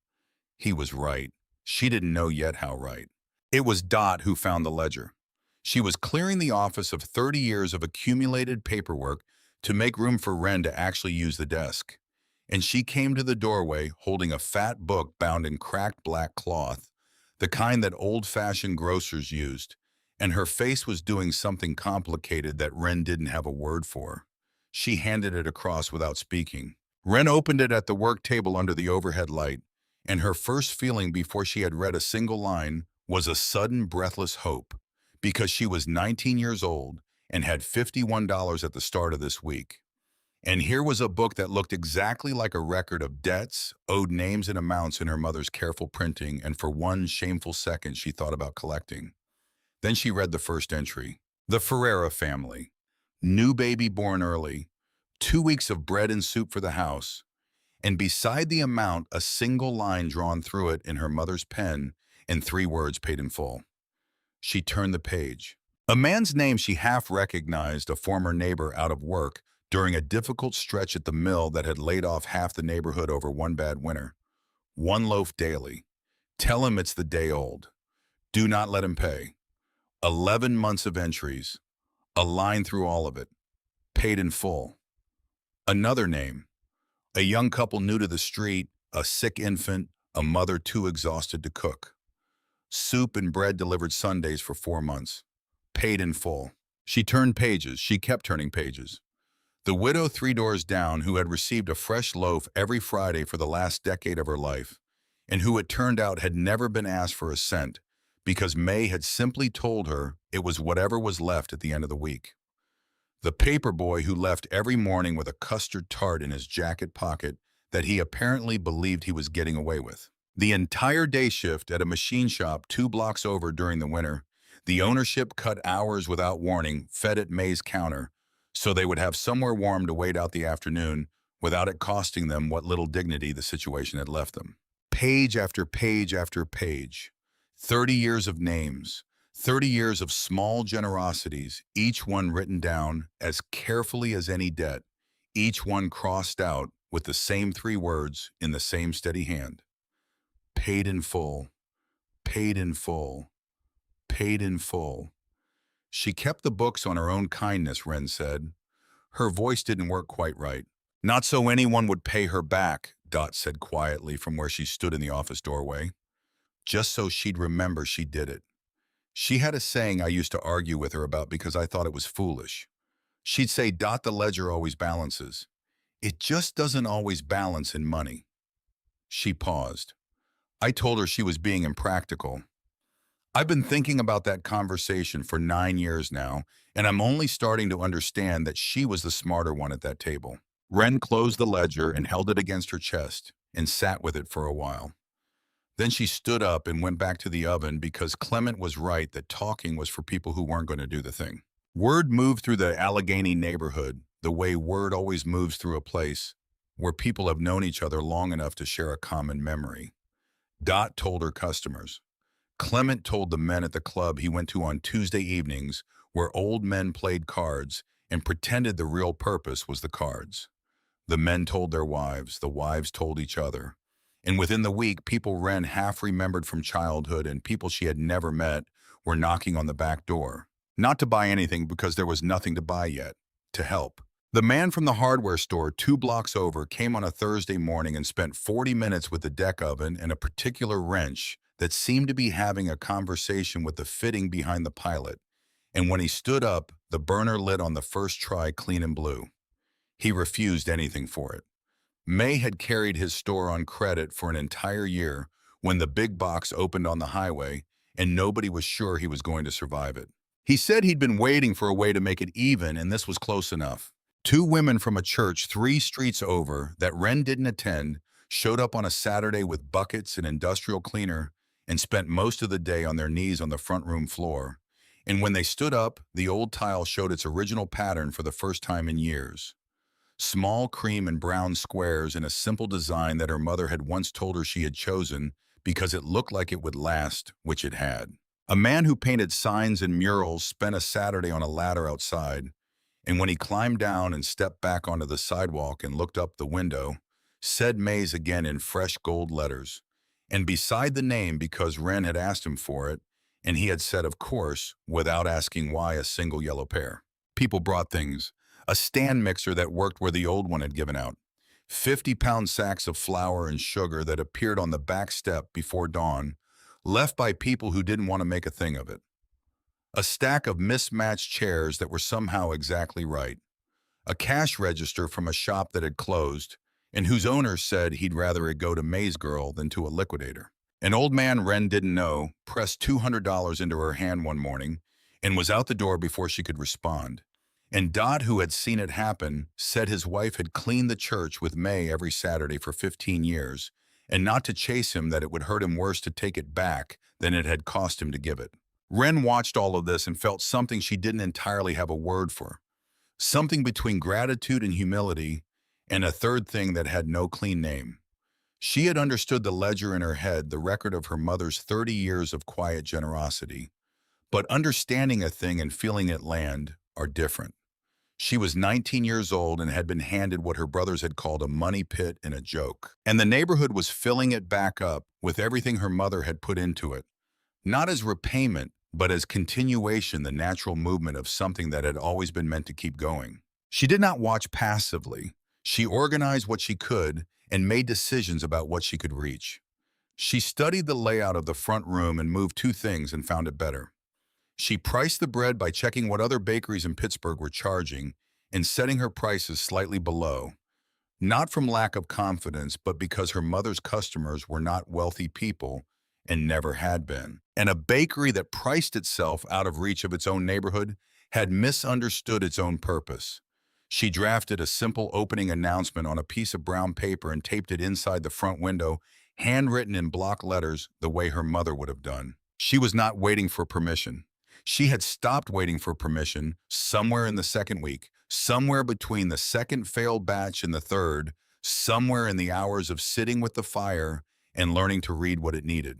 He was right. She didn't know yet how right. It was Dot who found the ledger. She was clearing the office of 30 years of accumulated paperwork to make room for Wren to actually use the desk. And she came to the doorway holding a fat book bound in cracked black cloth, the kind that old-fashioned grocers used, and her face was doing something complicated that Wren didn't have a word for. She handed it across without speaking. Wren opened it at the work table under the overhead light, and her first feeling before she had read a single line was a sudden breathless hope, because she was 19 years old and had $51 at the start of this week. And here was a book that looked exactly like a record of debts, owed names and amounts in her mother's careful printing, and for one shameful second she thought about collecting. Then she read the first entry. The Ferreira family. New baby born early. 2 weeks of bread and soup for the house. And beside the amount, a single line drawn through it in her mother's pen and 3 words paid in full. She turned the page. A man's name she half recognized, a former neighbor out of work during a difficult stretch at the mill that had laid off half the neighborhood over one bad winter. 1 loaf daily. Tell him it's the day old. Do not let him pay. 11 months of entries. A line through all of it. Paid in full. Another name. A young couple new to the street, a sick infant, a mother too exhausted to cook. Soup and bread delivered Sundays for 4 months. Paid in full. She turned pages. She kept turning pages. The widow 3 doors down, who had received a fresh loaf every Friday for the last decade of her life, and who it turned out had never been asked for a cent, because May had simply told her it was whatever was left at the end of the week. The paper boy who left every morning with a custard tart in his jacket pocket that he apparently believed he was getting away with. The entire day shift at a machine shop 2 blocks over during the winter, the ownership cut hours without warning, fed at May's counter, so they would have somewhere warm to wait out the afternoon without it costing them what little dignity the situation had left them. Page after page after page. 30 years of names, 30 years of small generosities, each one written down as carefully as any debt, each one crossed out with the same 3 words in the same steady hand. Paid in full, paid in full, paid in full. She kept the books on her own kindness, Wren said. Her voice didn't work quite right. Not so anyone would pay her back, Dot said quietly from where she stood in the office doorway. Just so she'd remember she did it. She had a saying I used to argue with her about because I thought it was foolish. She'd say, Dot, the ledger always balances. It just doesn't always balance in money. She paused. I told her she was being impractical. I've been thinking about that conversation for 9 years now, and I'm only starting to understand that she was the smarter one at that table. Wren closed the ledger and held it against her chest and sat with it for a while. Then she stood up and went back to the oven because Clement was right that talking was for people who weren't going to do the thing. Word moved through the Allegheny neighborhood the way word always moves through a place where people have known each other long enough to share a common memory. Dot told her customers. Clement told the men at the club he went to on Tuesday evenings where old men played cards and pretended the real purpose was the cards. The men told their wives, the wives told each other. And within the week, people Wren half remembered from childhood and people she had never met were knocking on the back door. Not to buy anything because there was nothing to buy yet, to help. The man from the hardware store 2 blocks over came on a Thursday morning and spent 40 minutes with the deck oven and a particular wrench that seemed to be having a conversation with the fitting behind the pilot. And when he stood up, the burner lit on the first try clean and blue. He refused anything for it. May had carried his store on credit for an entire year when the big box opened on the highway and nobody was sure he was going to survive it. He said he'd been waiting for a way to make it even and this was close enough. 2 women from a church 3 streets over that Wren didn't attend showed up on a Saturday with buckets and industrial cleaner and spent most of the day on their knees on the front room floor. And when they stood up, the old tile showed its original pattern for the first time in years. Small cream and brown squares in a simple design that her mother had once told her she had chosen because it looked like it would last, which it had. A man who painted signs and murals spent a Saturday on a ladder outside, and when he climbed down and stepped back onto the sidewalk and looked up the window, said Mays again in fresh gold letters. And beside the name because Wren had asked him for it, and he had said, of course, without asking why, a single yellow pair. People brought things. A stand mixer that worked where the old one had given out. 50-pound sacks of flour and sugar that appeared on the back step before dawn, left by people who didn't want to make a thing of it. A stack of mismatched chairs that were somehow exactly right. A cash register from a shop that had closed, and whose owner said he'd rather it go to May's girl than to a liquidator. An old man Wren didn't know pressed $200 into her hand one morning and was out the door before she could respond. And Dot, who had seen it happen, said his wife had cleaned the church with May every Saturday for 15 years, and not to chase him that it would hurt him worse to take it back than it had cost him to give it. Wren watched all of this and felt something she didn't entirely have a word for. Something between gratitude and humility, and a third thing that had no clean name. She had understood the ledger in her head, the record of her mother's 30 years of quiet generosity. But understanding a thing and feeling it land are different. She was 19 years old and had been handed what her brothers had called a money pit and a joke. And the neighborhood was filling it back up with everything her mother had put into it. Not as repayment, but as continuation, the natural movement of something that had always been meant to keep going. She did not watch passively. She organized what she could and made decisions about what she could reach. She studied the layout of the front room and moved 2 things and found it better. She priced the bread by checking what other bakeries in Pittsburgh were charging and setting her prices slightly below, not from lack of confidence, but because her mother's customers were not wealthy people and never had been. And a bakery that priced itself out of reach of its own neighborhood had misunderstood its own purpose. She drafted a simple opening announcement on a piece of brown paper and taped it inside the front window, handwritten in block letters the way her mother would have done. She was not waiting for permission. She had stopped waiting for permission somewhere in the second week, somewhere between the second failed batch and the third, somewhere in the hours of sitting with the fire and learning to read what it needed.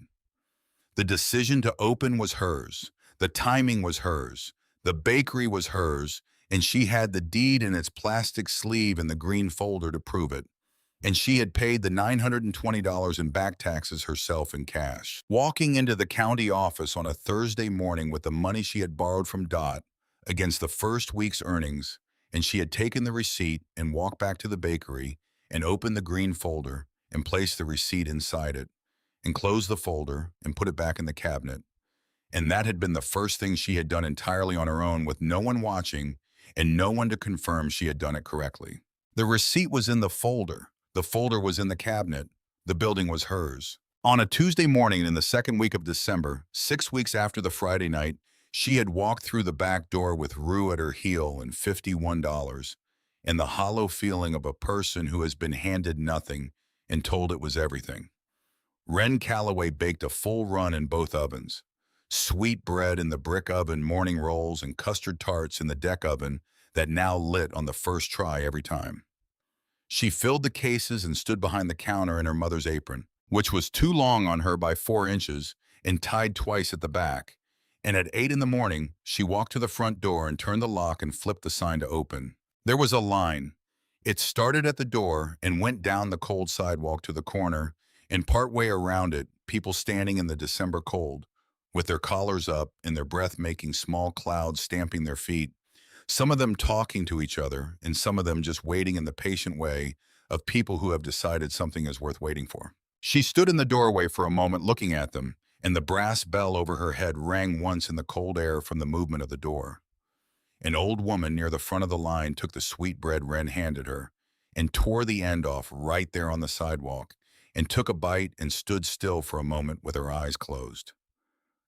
The decision to open was hers. The timing was hers. The bakery was hers, and she had the deed in its plastic sleeve in the green folder to prove it. And she had paid the $920 in back taxes herself in cash. Walking into the county office on a Thursday morning with the money she had borrowed from Dot against the first week's earnings, and she had taken the receipt and walked back to the bakery and opened the green folder and placed the receipt inside it and closed the folder and put it back in the cabinet. And that had been the first thing she had done entirely on her own with no one watching and no one to confirm she had done it correctly. The receipt was in the folder. The folder was in the cabinet. The building was hers. On a Tuesday morning in the second week of December, 6 weeks after the Friday night, she had walked through the back door with Rue at her heel and $51, and the hollow feeling of a person who has been handed nothing and told it was everything. Wren Calloway baked a full run in both ovens. Sweet bread in the brick oven, morning rolls, and custard tarts in the deck oven that now lit on the first try every time. She filled the cases and stood behind the counter in her mother's apron, which was too long on her by 4 inches and tied twice at the back. And at 8 in the morning, she walked to the front door and turned the lock and flipped the sign to open. There was a line. It started at the door and went down the cold sidewalk to the corner, and partway around it, people standing in the December cold, with their collars up and their breath making small clouds stamping their feet, some of them talking to each other, and some of them just waiting in the patient way of people who have decided something is worth waiting for. She stood in the doorway for a moment looking at them, and the brass bell over her head rang once in the cold air from the movement of the door. An old woman near the front of the line took the sweetbread Wren handed her and tore the end off right there on the sidewalk and took a bite and stood still for a moment with her eyes closed.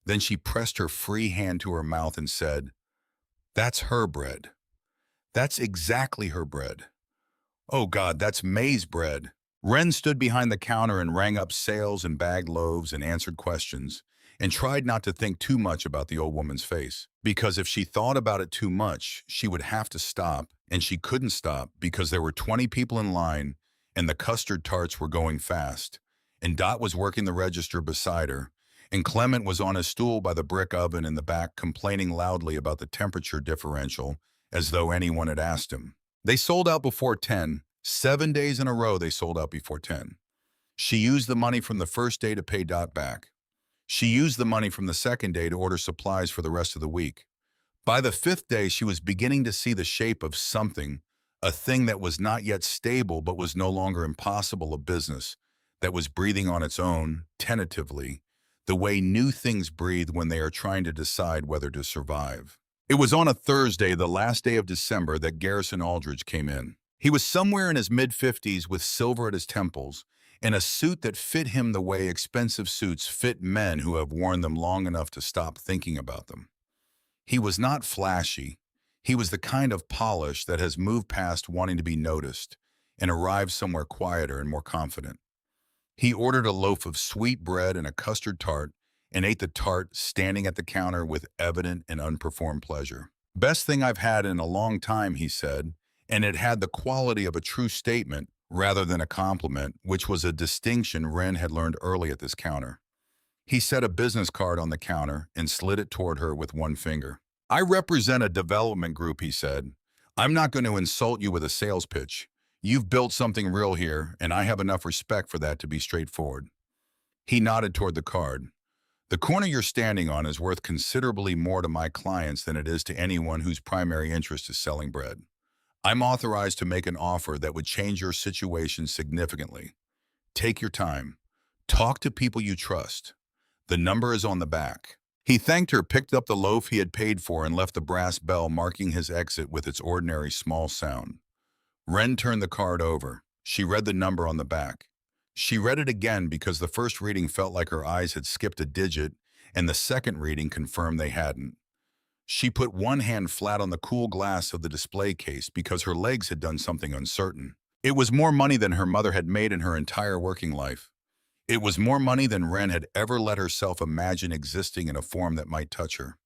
Then she pressed her free hand to her mouth and said, "That's her bread. That's exactly her bread. Oh God, that's May's bread." Wren stood behind the counter and rang up sales and bagged loaves and answered questions, and tried not to think too much about the old woman's face, because if she thought about it too much, she would have to stop, and she couldn't stop because there were 20 people in line, and the custard tarts were going fast, and Dot was working the register beside her, and Clement was on his stool by the brick oven in the back complaining loudly about the temperature differential, as though anyone had asked him. They sold out before 10. 7 days in a row they sold out before 10. She used the money from the first day to pay Dot back. She used the money from the second day to order supplies for the rest of the week. By the fifth day, she was beginning to see the shape of something, a thing that was not yet stable but was no longer impossible, a business that was breathing on its own, tentatively, the way new things breathe when they are trying to decide whether to survive. It was on a Thursday, the last day of December, that Garrison Aldridge came in. He was somewhere in his mid-50s with silver at his temples, and a suit that fit him the way expensive suits fit men who have worn them long enough to stop thinking about them. He was not flashy. He was the kind of polish that has moved past wanting to be noticed and arrived somewhere quieter and more confident. He ordered a loaf of sweet bread and a custard tart and ate the tart standing at the counter with evident and unperformed pleasure. "Best thing I've had in a long time," he said, and it had the quality of a true statement rather than a compliment, which was a distinction Wren had learned early at this counter. He set a business card on the counter and slid it toward her with one finger. "I represent a development group," he said. "I'm not going to insult you with a sales pitch. You've built something real here, and I have enough respect for that to be straightforward." He nodded toward the card. "The corner you're standing on is worth considerably more to my clients than it is to anyone whose primary interest is selling bread. I'm authorized to make an offer that would change your situation significantly. Take your time. Talk to people you trust. The number is on the back." He thanked her, picked up the loaf he had paid for, and left the brass bell marking his exit with its ordinary small sound. Wren turned the card over. She read the number on the back. She read it again because the first reading felt like her eyes had skipped a digit, and the second reading confirmed they hadn't. She put one hand flat on the cool glass of the display case because her legs had done something uncertain. It was more money than her mother had made in her entire working life. It was more money than Wren had ever let herself imagine existing in a form that might touch her.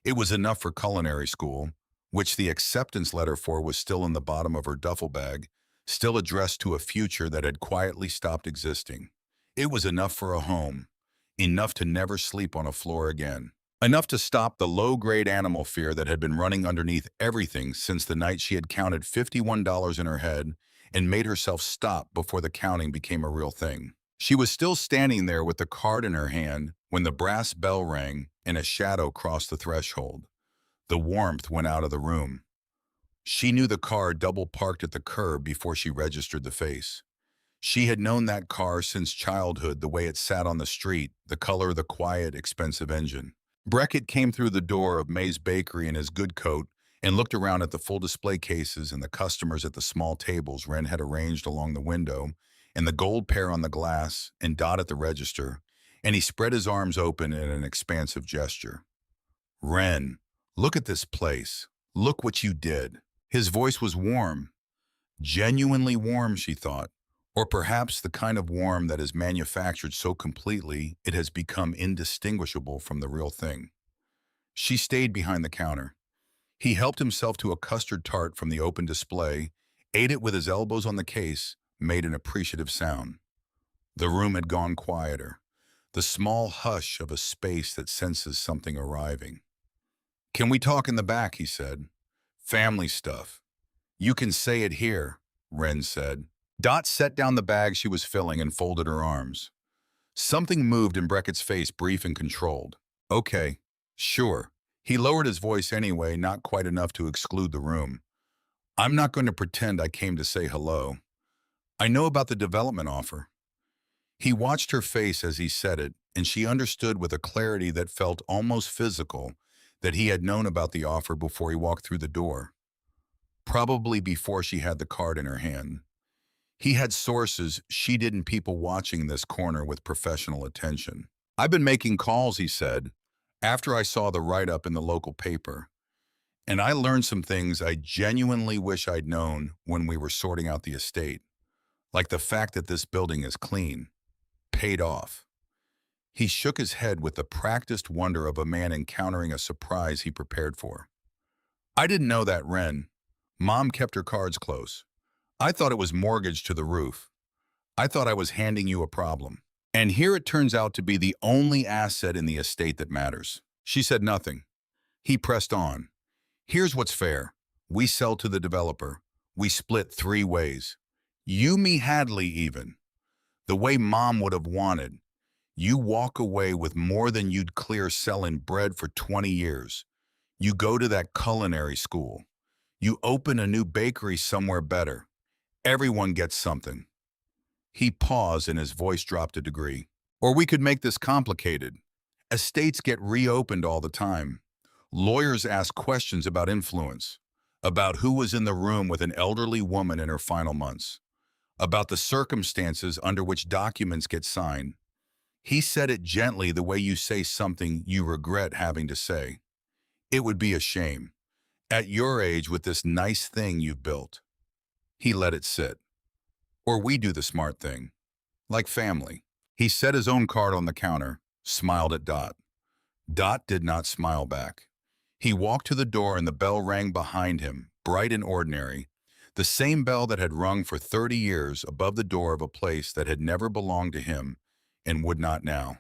It was enough for culinary school, which the acceptance letter for was still in the bottom of her duffel bag, still addressed to a future that had quietly stopped existing. It was enough for a home, enough to never sleep on a floor again. Enough to stop the low-grade animal fear that had been running underneath everything since the night she had counted $51 in her head and made herself stop before the counting became a real thing. She was still standing there with the card in her hand when the brass bell rang and a shadow crossed the threshold. The warmth went out of the room. She knew the car double-parked at the curb before she registered the face. She had known that car since childhood, the way it sat on the street, the color of the quiet, expensive engine. Beckett came through the door of May's Bakery in his good coat and looked around at the full display cases and the customers at the small tables Wren had arranged along the window, and the gold pair on the glass, and Dot at the register, and he spread his arms open in an expansive gesture. "Wren, look at this place. Look what you did." His voice was warm. Genuinely warm, she thought, Or perhaps the kind of warmth that is manufactured so completely it has become indistinguishable from the real thing. She stayed behind the counter. He helped himself to a custard tart from the open display, ate it with his elbows on the case, made an appreciative sound. The room had gone quieter, the small hush of a space that senses something arriving. "Can we talk in the back?" he said. "Family stuff." "You can say it here," Wren said. Dot set down the bag she was filling and folded her arms. Something moved in Brackett's face, brief and controlled. "Okay, sure." He lowered his voice anyway, not quite enough to exclude the room. "I'm not going to pretend I came to say hello. I know about the development offer." He watched her face as he said it, and she understood with a clarity that felt almost physical that he had known about the offer before he walked through the door. Probably before she had the card in her hand. He had sources she didn't, people watching this corner with professional attention. "I've been making calls," he said, "after I saw the write-up in the local paper. And I learned some things I genuinely wish I'd known when we were sorting out the estate. Like the fact that this building is clean. Paid off." He shook his head with the practiced wonder of a man encountering a surprise he prepared for. "I didn't know that, Wren. Mom kept her cards close. I thought it was mortgaged to the roof. I thought I was handing you a problem. And here it turns out to be the only asset in the estate that matters." She said nothing. He pressed on. "Here's what's fair. We sell to the developer. We split 3 ways. You, me, Hadley even. The way Mom would have wanted. You walk away with more than you'd clear selling bread for 20 years. You go to that culinary school. You open a new bakery somewhere better. Everyone gets something." He paused and his voice dropped a degree. "Or we could make this complicated. Estates get reopened all the time. Lawyers ask questions about influence, about who was in the room with an elderly woman in her final months, about the circumstances under which documents get signed." He said it gently, the way you say something you regret having to say. "It would be a shame. At your age with this nice thing you've built." He let it sit. "Or we do the smart thing. Like family." He set his own card on the counter, smiled at Dot. Dot did not smile back. He walked to the door and the bell rang behind him, bright and ordinary, the same bell that had rung for 30 years above the door of a place that had never belonged to him and would not now.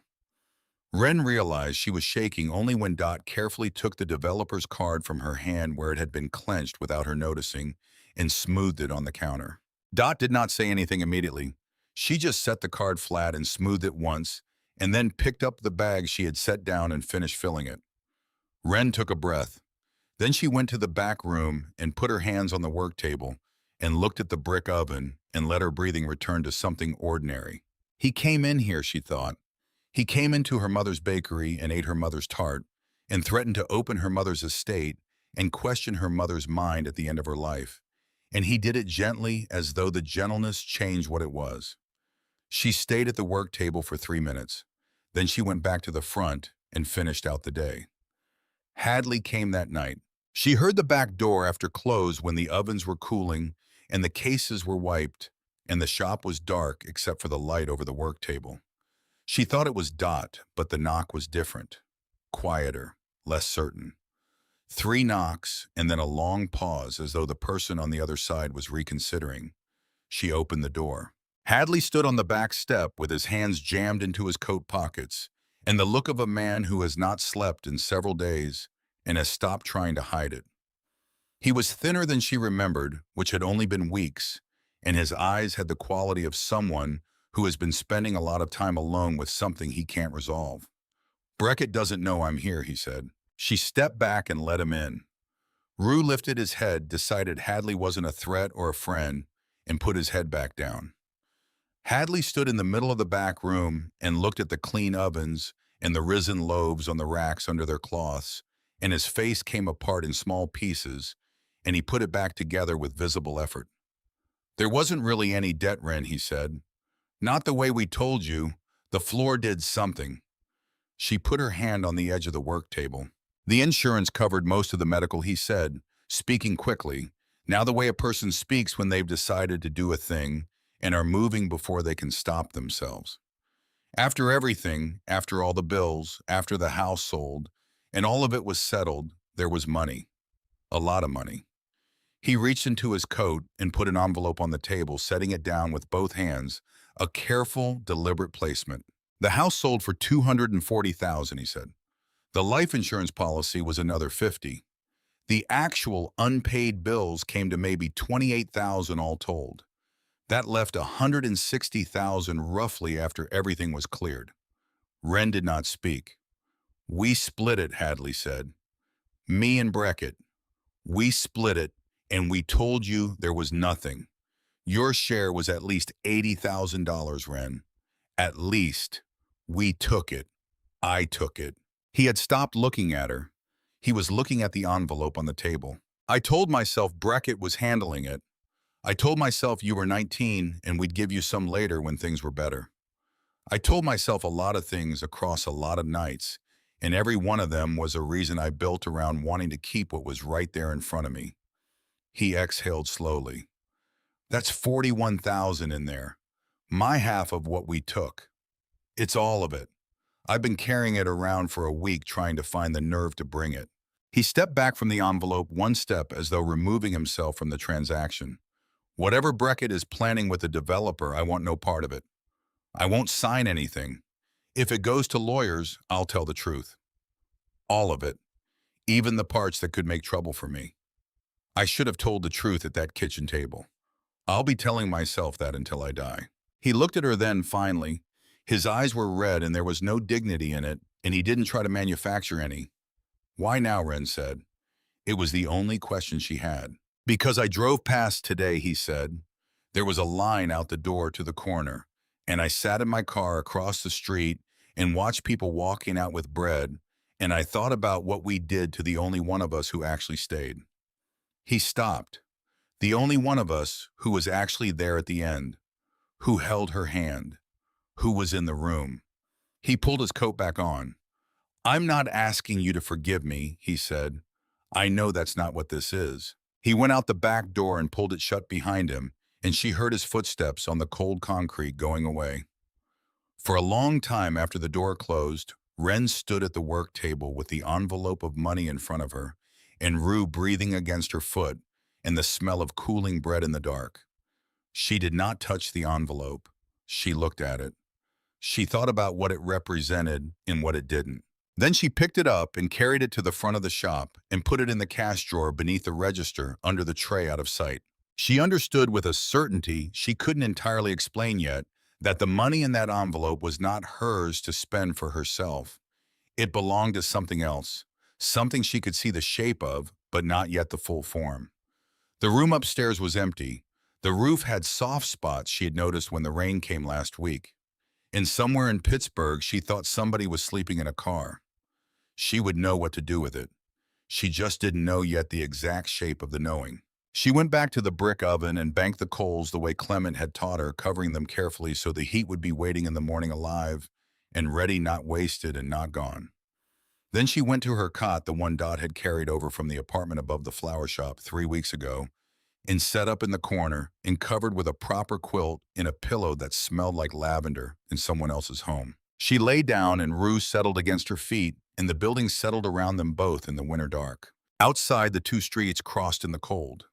Wren realized she was shaking only when Dot carefully took the developer's card from her hand where it had been clenched without her noticing and smoothed it on the counter. Dot did not say anything immediately. She just set the card flat and smoothed it once, and then picked up the bag she had set down and finished filling it. Wren took a breath. Then she went to the back room and put her hands on the work table and looked at the brick oven and let her breathing return to something ordinary. He came in here, she thought. He came into her mother's bakery and ate her mother's tart and threatened to open her mother's estate and question her mother's mind at the end of her life. And he did it gently, as though the gentleness changed what it was. She stayed at the work table for 3 minutes. Then she went back to the front and finished out the day. Hadley came that night. She heard the back door after close when the ovens were cooling and the cases were wiped and the shop was dark except for the light over the work table. She thought it was Dot, but the knock was different. Quieter, less certain. 3 knocks and then a long pause as though the person on the other side was reconsidering. She opened the door. Hadley stood on the back step with his hands jammed into his coat pockets and the look of a man who has not slept in several days and has stopped trying to hide it. He was thinner than she remembered, which had only been weeks, and his eyes had the quality of someone who has been spending a lot of time alone with something he can't resolve. "Brackett doesn't know I'm here," he said. She stepped back and let him in. Rue lifted his head, decided Hadley wasn't a threat or a friend, and put his head back down. Hadley stood in the middle of the back room and looked at the clean ovens and the risen loaves on the racks under their cloths, and his face came apart in small pieces, and he put it back together with visible effort. "There wasn't really any debt, Wren," he said. "Not the way we told you. The floor did something." She put her hand on the edge of the work table. "The insurance covered most of the medical," he said, speaking quickly. "Now the way a person speaks when they've decided to do a thing and are moving before they can stop themselves. After everything, after all the bills, after the house sold, and all of it was settled, there was money. A lot of money. He reached into his coat and put an envelope on the table, setting it down with both hands, a careful, deliberate placement. The house sold for $240,000, he said. The life insurance policy was another 50. The actual unpaid bills came to maybe 28,000 all told. That left 160,000 roughly after everything was cleared. Wren did not speak. We split it, Hadley said. Me and Breckett. We split it, and we told you there was nothing. Your share was at least $80,000, Wren. At least. We took it. I took it. He had stopped looking at her. He was looking at the envelope on the table. I told myself Breckett was handling it. I told myself you were 19 and we'd give you some later when things were better. I told myself a lot of things across a lot of nights, and every one of them was a reason I built around wanting to keep what was right there in front of me. He exhaled slowly. That's 41,000 in there. My half of what we took. It's all of it. I've been carrying it around for a week trying to find the nerve to bring it. He stepped back from the envelope one step as though removing himself from the transaction. Whatever Breckett is planning with the developer, I want no part of it. I won't sign anything. If it goes to lawyers, I'll tell the truth. All of it. Even the parts that could make trouble for me. I should have told the truth at that kitchen table. I'll be telling myself that until I die. He looked at her then, finally. His eyes were red and there was no dignity in it, and he didn't try to manufacture any. Why now, Wren said. It was the only question she had. Because I drove past today, he said. There was a line out the door to the corner, and I sat in my car across the street and watched people walking out with bread, and I thought about what we did to the only one of us who actually stayed. He stopped. The only one of us who was actually there at the end, who held her hand, who was in the room. He pulled his coat back on. I'm not asking you to forgive me, he said. I know that's not what this is. He went out the back door and pulled it shut behind him, and she heard his footsteps on the cold concrete going away. For a long time after the door closed, Wren stood at the work table with the envelope of money in front of her, and Rue breathing against her foot, and the smell of cooling bread in the dark. She did not touch the envelope. She looked at it. She thought about what it represented and what it didn't. Then she picked it up and carried it to the front of the shop and put it in the cash drawer beneath the register under the tray out of sight. She understood with a certainty she couldn't entirely explain yet that the money in that envelope was not hers to spend for herself. It belonged to something else, something she could see the shape of, but not yet the full form. The room upstairs was empty. The roof had soft spots she had noticed when the rain came last week. And somewhere in Pittsburgh, she thought somebody was sleeping in a car. She would know what to do with it. She just didn't know yet the exact shape of the knowing. She went back to the brick oven and banked the coals the way Clement had taught her, covering them carefully so the heat would be waiting in the morning alive and ready, not wasted and not gone. Then she went to her cot, the one Dot had carried over from the apartment above the flower shop 3 weeks ago, and set up in the corner and covered with a proper quilt in a pillow that smelled like lavender in someone else's home. She lay down and Rue settled against her feet, and the building settled around them both in the winter dark. Outside, the two streets crossed in the cold.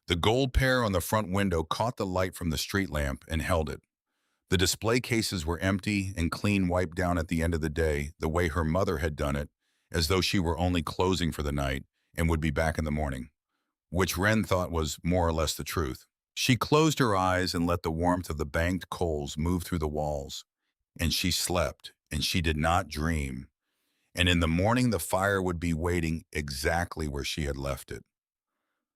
The gold pair on the front window caught the light from the street lamp and held it. The display cases were empty and clean, wiped down at the end of the day, the way her mother had done it, as though she were only closing for the night and would be back in the morning, which Wren thought was more or less the truth. She closed her eyes and let the warmth of the banked coals move through the walls, and she slept, and she did not dream. And in the morning the fire would be waiting exactly where she had left it.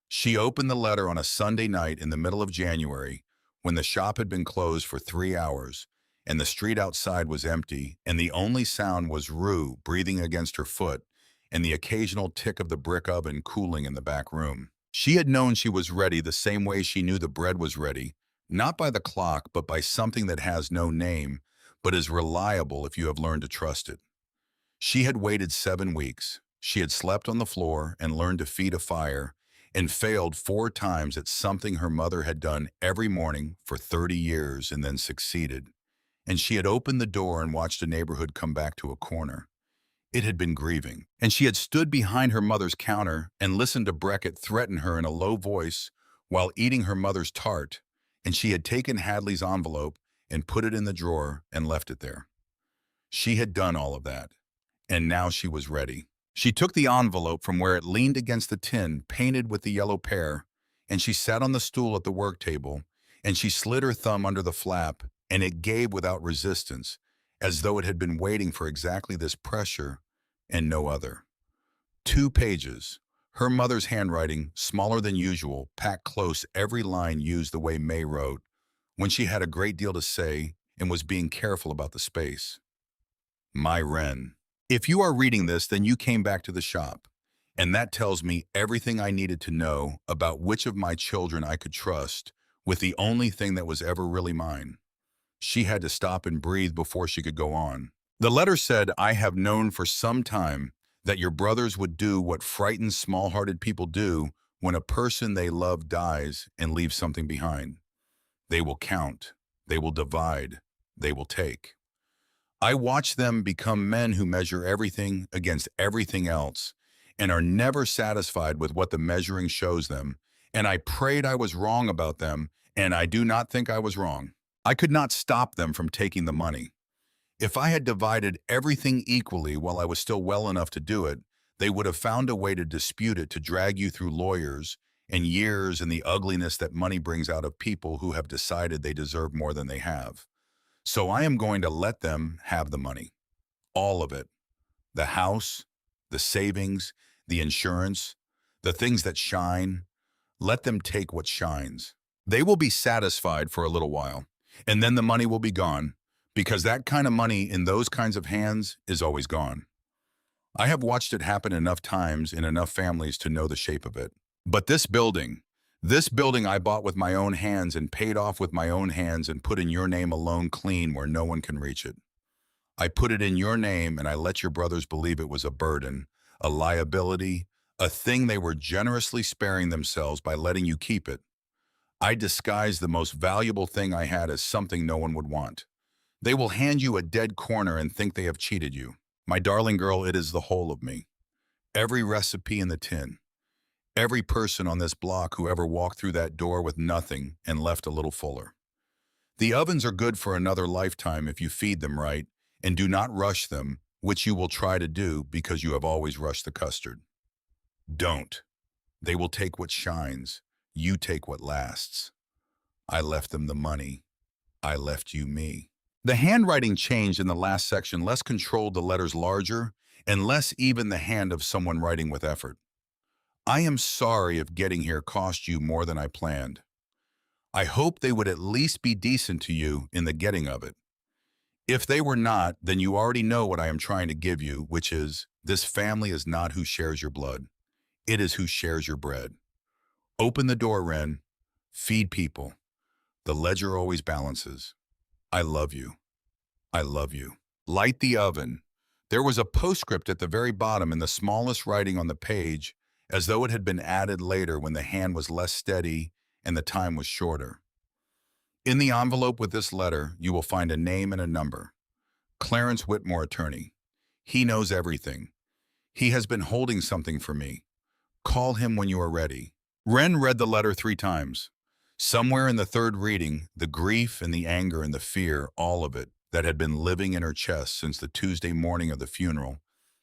She opened the letter on a Sunday night in the middle of January, when the shop had been closed for 3 hours, and the street outside was empty, and the only sound was Rue breathing against her foot, and the occasional tick of the brick oven cooling in the back room. She had known she was ready the same way she knew the bread was ready, not by the clock, but by something that has no name, but is reliable if you have learned to trust it. She had waited 7 weeks. She had slept on the floor and learned to feed a fire, and failed 4 times at something her mother had done every morning for 30 years and then succeeded. And she had opened the door and watched a neighborhood come back to a corner. It had been grieving, and she had stood behind her mother's counter and listened to Beckett threaten her in a low voice while eating her mother's tart, and she had taken Hadley's envelope and put it in the drawer and left it there. She had done all of that, and now she was ready. She took the envelope from where it leaned against the tin painted with the yellow pear, and she sat on the stool at the work table, and she slid her thumb under the flap, and it gave without resistance, as though it had been waiting for exactly this pressure and no other. 2 pages. Her mother's handwriting, smaller than usual, packed close, every line used the way May wrote, when she had a great deal to say and was being careful about the space. My Wren. If you are reading this, then you came back to the shop, and that tells me everything I needed to know about which of my children I could trust with the only thing that was ever really mine. She had to stop and breathe before she could go on. The letter said, I have known for some time that your brothers would do what frightened, small-hearted people do when a person they love dies and leaves something behind. They will count, they will divide, they will take. I watch them become men who measure everything against everything else and are never satisfied with what the measuring shows them, and I prayed I was wrong about them, and I do not think I was wrong. I could not stop them from taking the money. If I had divided everything equally while I was still well enough to do it, they would have found a way to dispute it, to drag you through lawyers and years and the ugliness that money brings out of people who have decided they deserve more than they have. So I am going to let them have the money. All of it. The house, the savings, the insurance, the things that shine. Let them take what shines. They will be satisfied for a little while, and then the money will be gone, because that kind of money in those kinds of hands is always gone. I have watched it happen enough times in enough families to know the shape of it. But this building I bought with my own hands and paid off with my own hands and put in your name alone, clean, where no one can reach it. I put it in your name, and I let your brothers believe it was a burden, a liability, a thing they were generously sparing themselves by letting you keep it. I disguised the most valuable thing I had as something no one would want. They will hand you a dead corner and think they have cheated you. My darling girl, it is the whole of me. Every recipe in the tin. Every person on this block who ever walked through that door with nothing and left a little fuller. The ovens are good for another lifetime if you feed them right and do not rush them, which you will try to do because you have always rushed the custard. Don't. They will take what shines. You take what lasts. I left them the money. I left you me. The handwriting changed in the last section, less controlled, the letters larger, and less even the hand of someone writing with effort. I am sorry if getting here cost you more than I planned. I hope they would at least be decent to you in the getting of it. If they were not, then you already know what I am trying to give you, which is, this family is not who shares your blood. It is who shares your bread. Open the door, Wren. Feed people. The ledger always balances. I love you. I love you. Light the oven. There was a postscript at the very bottom in the smallest writing on the page, as though it had been added later when the hand was less steady and the time was shorter. In the envelope with this letter, you will find a name and a number. Clarence Whitmore, attorney. He knows everything. He has been holding something for me. Call him when you are ready. Wren read the letter 3 times. Somewhere in the third reading, the grief and the anger and the fear, all of it, that had been living in her chest since the Tuesday morning of the funeral,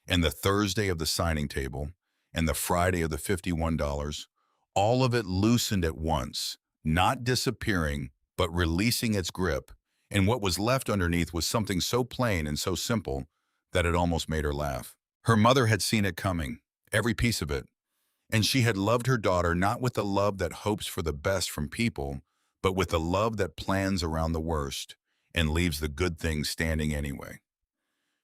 and the Thursday of the signing table, and the Friday of the $51, all of it loosened at once, not disappearing, but releasing its grip, and what was left underneath was something so plain and so simple that it almost made her laugh. Her mother had seen it coming, every piece of it, and she had loved her daughter not with the love that hopes for the best from people, but with the love that plans around the worst and leaves the good things standing anyway.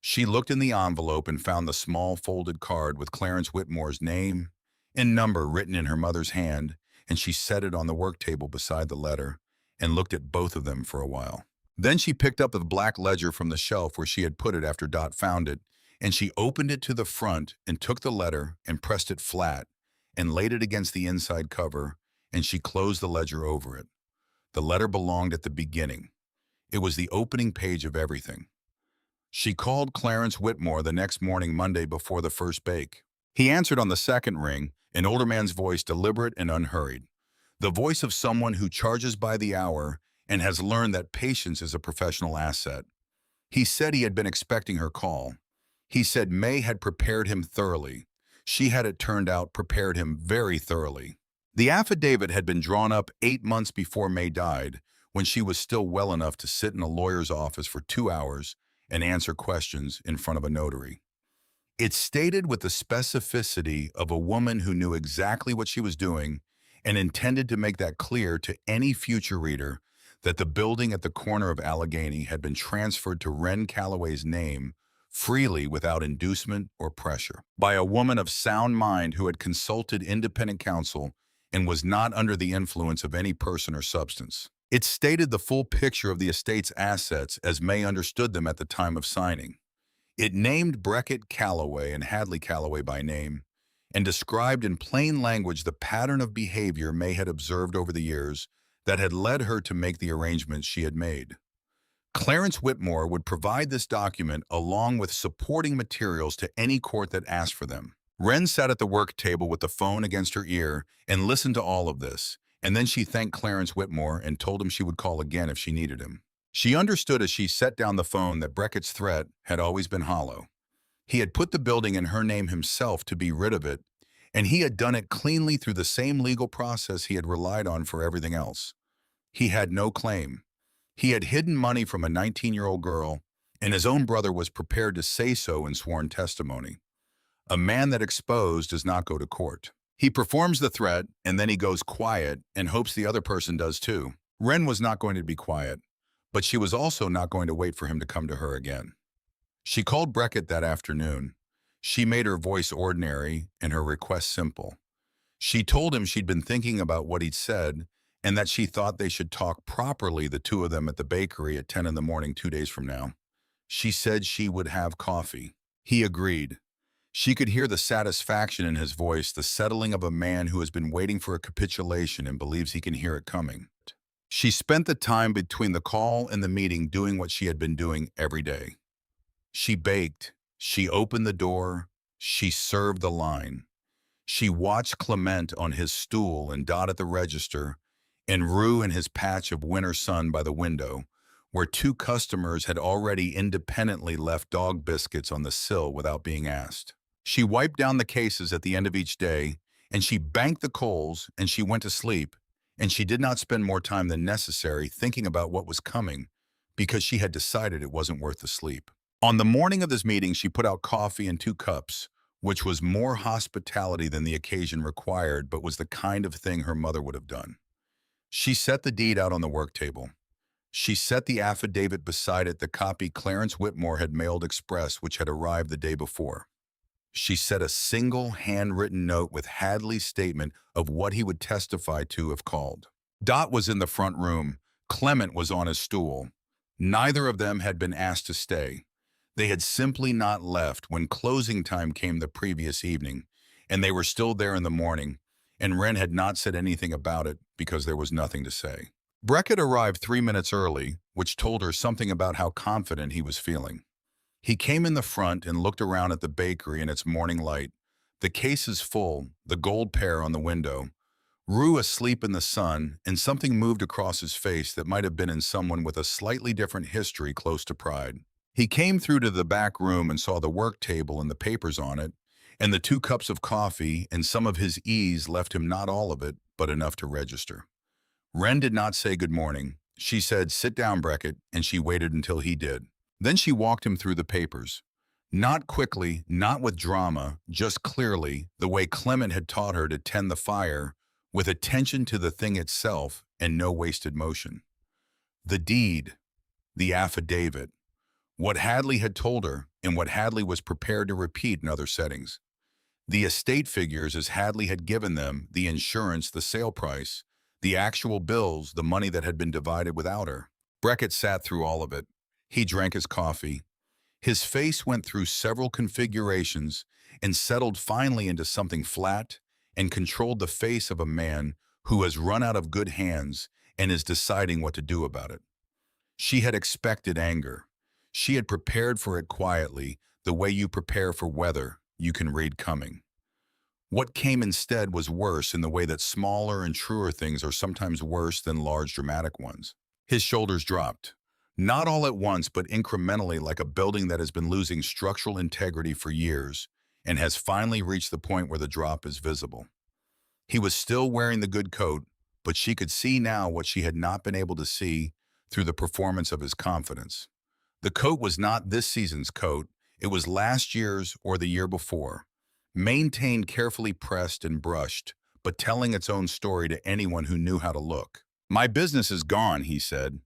She looked in the envelope and found the small folded card with Clarence Whitmore's name and number written in her mother's hand, and she set it on the work table beside the letter and looked at both of them for a while. Then she picked up the black ledger from the shelf where she had put it after Dot found it, and she opened it to the front and took the letter and pressed it flat, and laid it against the inside cover, and she closed the ledger over it. The letter belonged at the beginning. It was the opening page of everything. She called Clarence Whitmore the next morning, Monday, before the first bake. He answered on the second ring, an older man's voice, deliberate and unhurried. The voice of someone who charges by the hour and has learned that patience is a professional asset. He said he had been expecting her call. He said May had prepared him thoroughly. She had, it turned out, prepared him very thoroughly. The affidavit had been drawn up 8 months before May died, when she was still well enough to sit in a lawyer's office for 2 hours and answer questions in front of a notary. It stated with the specificity of a woman who knew exactly what she was doing and intended to make that clear to any future reader that the building at the corner of Allegheny had been transferred to Wren Calloway's name freely without inducement or pressure by a woman of sound mind who had consulted independent counsel and was not under the influence of any person or substance. It stated the full picture of the estate's assets as May understood them at the time of signing. It named Beckett Calloway and Hadley Calloway by name and described in plain language the pattern of behavior May had observed over the years that had led her to make the arrangements she had made. Clarence Whitmore would provide this document along with supporting materials to any court that asked for them. Wren sat at the work table with the phone against her ear and listened to all of this, and then she thanked Clarence Whitmore and told him she would call again if she needed him. She understood as she set down the phone that Beckett's threat had always been hollow. He had put the building in her name himself to be rid of it, and he had done it cleanly through the same legal process he had relied on for everything else. He had no claim. He had hidden money from a 19-year-old girl, and his own brother was prepared to say so in sworn testimony. A man that exposed does not go to court. He performs the threat, and then he goes quiet and hopes the other person does too. Wren was not going to be quiet, but she was also not going to wait for him to come to her again. She called Beckett that afternoon. She made her voice ordinary and her request simple. She told him she'd been thinking about what he'd said and that she thought they should talk properly, the two of them, at the bakery at 10 in the morning 2 days from now. She said she would have coffee. He agreed. She could hear the satisfaction in his voice, the settling of a man who has been waiting for a capitulation and believes he can hear it coming. She spent the time between the call and the meeting doing what she had been doing every day. She baked, she opened the door, she served the line. She watched Clement on his stool and Dot at the register, and Rue in his patch of winter sun by the window, where 2 customers had already independently left dog biscuits on the sill without being asked. She wiped down the cases at the end of each day, and she banked the coals, and she went to sleep, and she did not spend more time than necessary thinking about what was coming because she had decided it wasn't worth the sleep. On the morning of this meeting, she put out coffee in 2 cups, which was more hospitality than the occasion required, but was the kind of thing her mother would have done. She set the deed out on the work table. She set the affidavit beside it, the copy Clarence Whitmore had mailed express, which had arrived the day before. She set a single handwritten note with Hadley's statement of what he would testify to if called. Dot was in the front room. Clement was on his stool. Neither of them had been asked to stay. They had simply not left when closing time came the previous evening, and they were still there in the morning, and Wren had not said anything about it because there was nothing to say. Beckett arrived 3 minutes early, which told her something about how confident he was feeling. He came in the front and looked around at the bakery in its morning light, the cases full, the gold pair on the window, Rue asleep in the sun, and something moved across his face that might have been in someone with a slightly different history close to pride. He came through to the back room and saw the work table and the papers on it, and the 2 cups of coffee, and some of his ease left him not all of it, but enough to register. Wren did not say good morning. She said, "Sit down, Beckett," and she waited until he did. Then she walked him through the papers. Not quickly, not with drama, just clearly, the way Clement had taught her to tend the fire, with attention to the thing itself and no wasted motion. The deed, the affidavit, what Hadley had told her and what Hadley was prepared to repeat in other settings. The estate figures as Hadley had given them, the insurance, the sale price, the actual bills, the money that had been divided without her. Beckett sat through all of it. He drank his coffee. His face went through several configurations and settled finally into something flat and controlled the face of a man who has run out of good hands and is deciding what to do about it. She had expected anger. She had prepared for it quietly, the way you prepare for weather you can read coming. What came instead was worse in the way that smaller and truer things are sometimes worse than large dramatic ones. His shoulders dropped. Not all at once, but incrementally, like a building that has been losing structural integrity for years and has finally reached the point where the drop is visible. He was still wearing the good coat, but she could see now what she had not been able to see through the performance of his confidence. The coat was not this season's coat, it was last year's or the year before, maintained, carefully pressed and brushed, but telling its own story to anyone who knew how to look. "My business is gone," he said.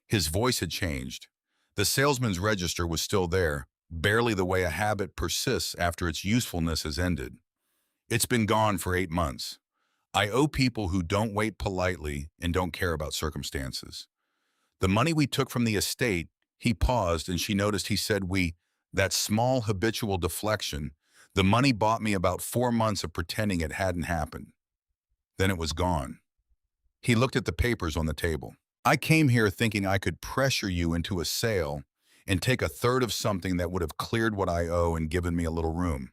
His voice had changed. The salesman's register was still there, barely the way a habit persists after its usefulness has ended. "It's been gone for 8 months. I owe people who don't wait politely and don't care about circumstances. The money we took from the estate," he paused and she noticed he said "we," that small habitual deflection. "The money bought me about 4 months of pretending it hadn't happened. Then it was gone." He looked at the papers on the table. "I came here thinking I could pressure you into a sale and take a third of something that would have cleared what I owe and given me a little room."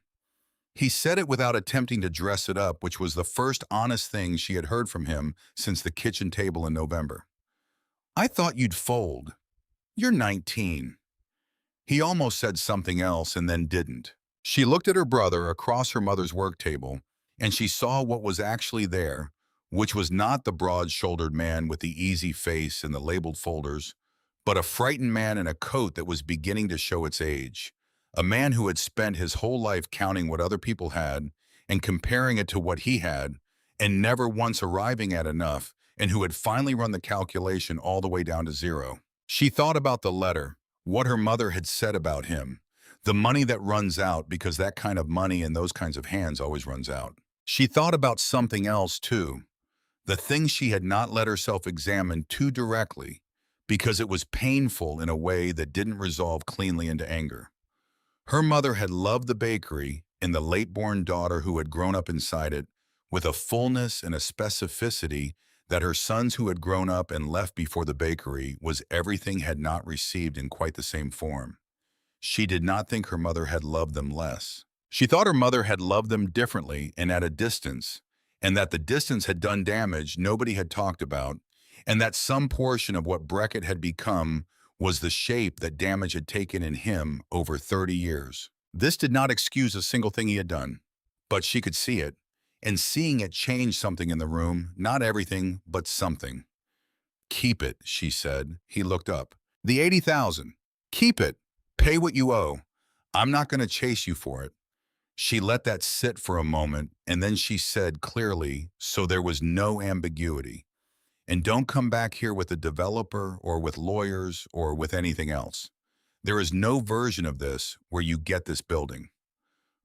He said it without attempting to dress it up, which was the first honest thing she had heard from him since the kitchen table in November. "I thought you'd fold. You're 19. He almost said something else and then didn't. She looked at her brother across her mother's work table, and she saw what was actually there, which was not the broad-shouldered man with the easy face and the labeled folders, but a frightened man in a coat that was beginning to show its age. A man who had spent his whole life counting what other people had and comparing it to what he had, and never once arriving at enough, and who had finally run the calculation all the way down to zero. She thought about the letter, what her mother had said about him, the money that runs out because that kind of money in those kinds of hands always runs out. She thought about something else, too, the thing she had not let herself examine too directly because it was painful in a way that didn't resolve cleanly into anger. Her mother had loved the bakery and the late-born daughter who had grown up inside it with a fullness and a specificity that her sons who had grown up and left before the bakery was everything had not received in quite the same form. She did not think her mother had loved them less. She thought her mother had loved them differently and at a distance, and that the distance had done damage nobody had talked about, and that some portion of what Beckett had become was the shape that damage had taken in him over 30 years. This did not excuse a single thing he had done, but she could see it, and seeing it changed something in the room, not everything, but something. "Keep it," she said. He looked up. "The 80,000. Keep it. Pay what you owe. I'm not going to chase you for it." She let that sit for a moment, and then she said clearly, so there was no ambiguity, "And don't come back here with a developer or with lawyers or with anything else. There is no version of this where you get this building.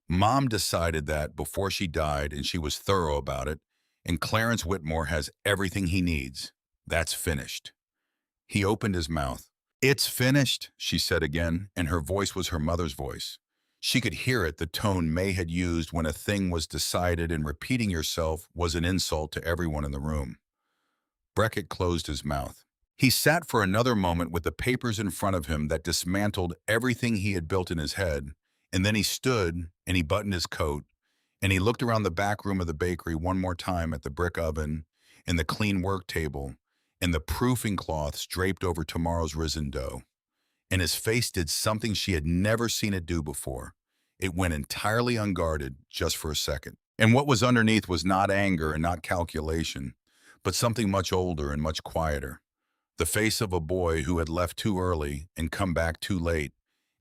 Mom decided that before she died, and she was thorough about it, and Clarence Whitmore has everything he needs. That's finished." He opened his mouth. "It's finished," she said again, and her voice was her mother's voice. She could hear it, the tone May had used when a thing was decided, and repeating yourself was an insult to everyone in the room. Beckett closed his mouth. He sat for another moment with the papers in front of him that dismantled everything he had built in his head, and then he stood and he buttoned his coat, and he looked around the back room of the bakery one more time at the brick oven and the clean work table and the proofing cloths draped over tomorrow's risen dough. And his face did something she had never seen it do before. It went entirely unguarded just for a second. And what was underneath was not anger and not calculation, but something much older and much quieter. The face of a boy who had left too early and come back too late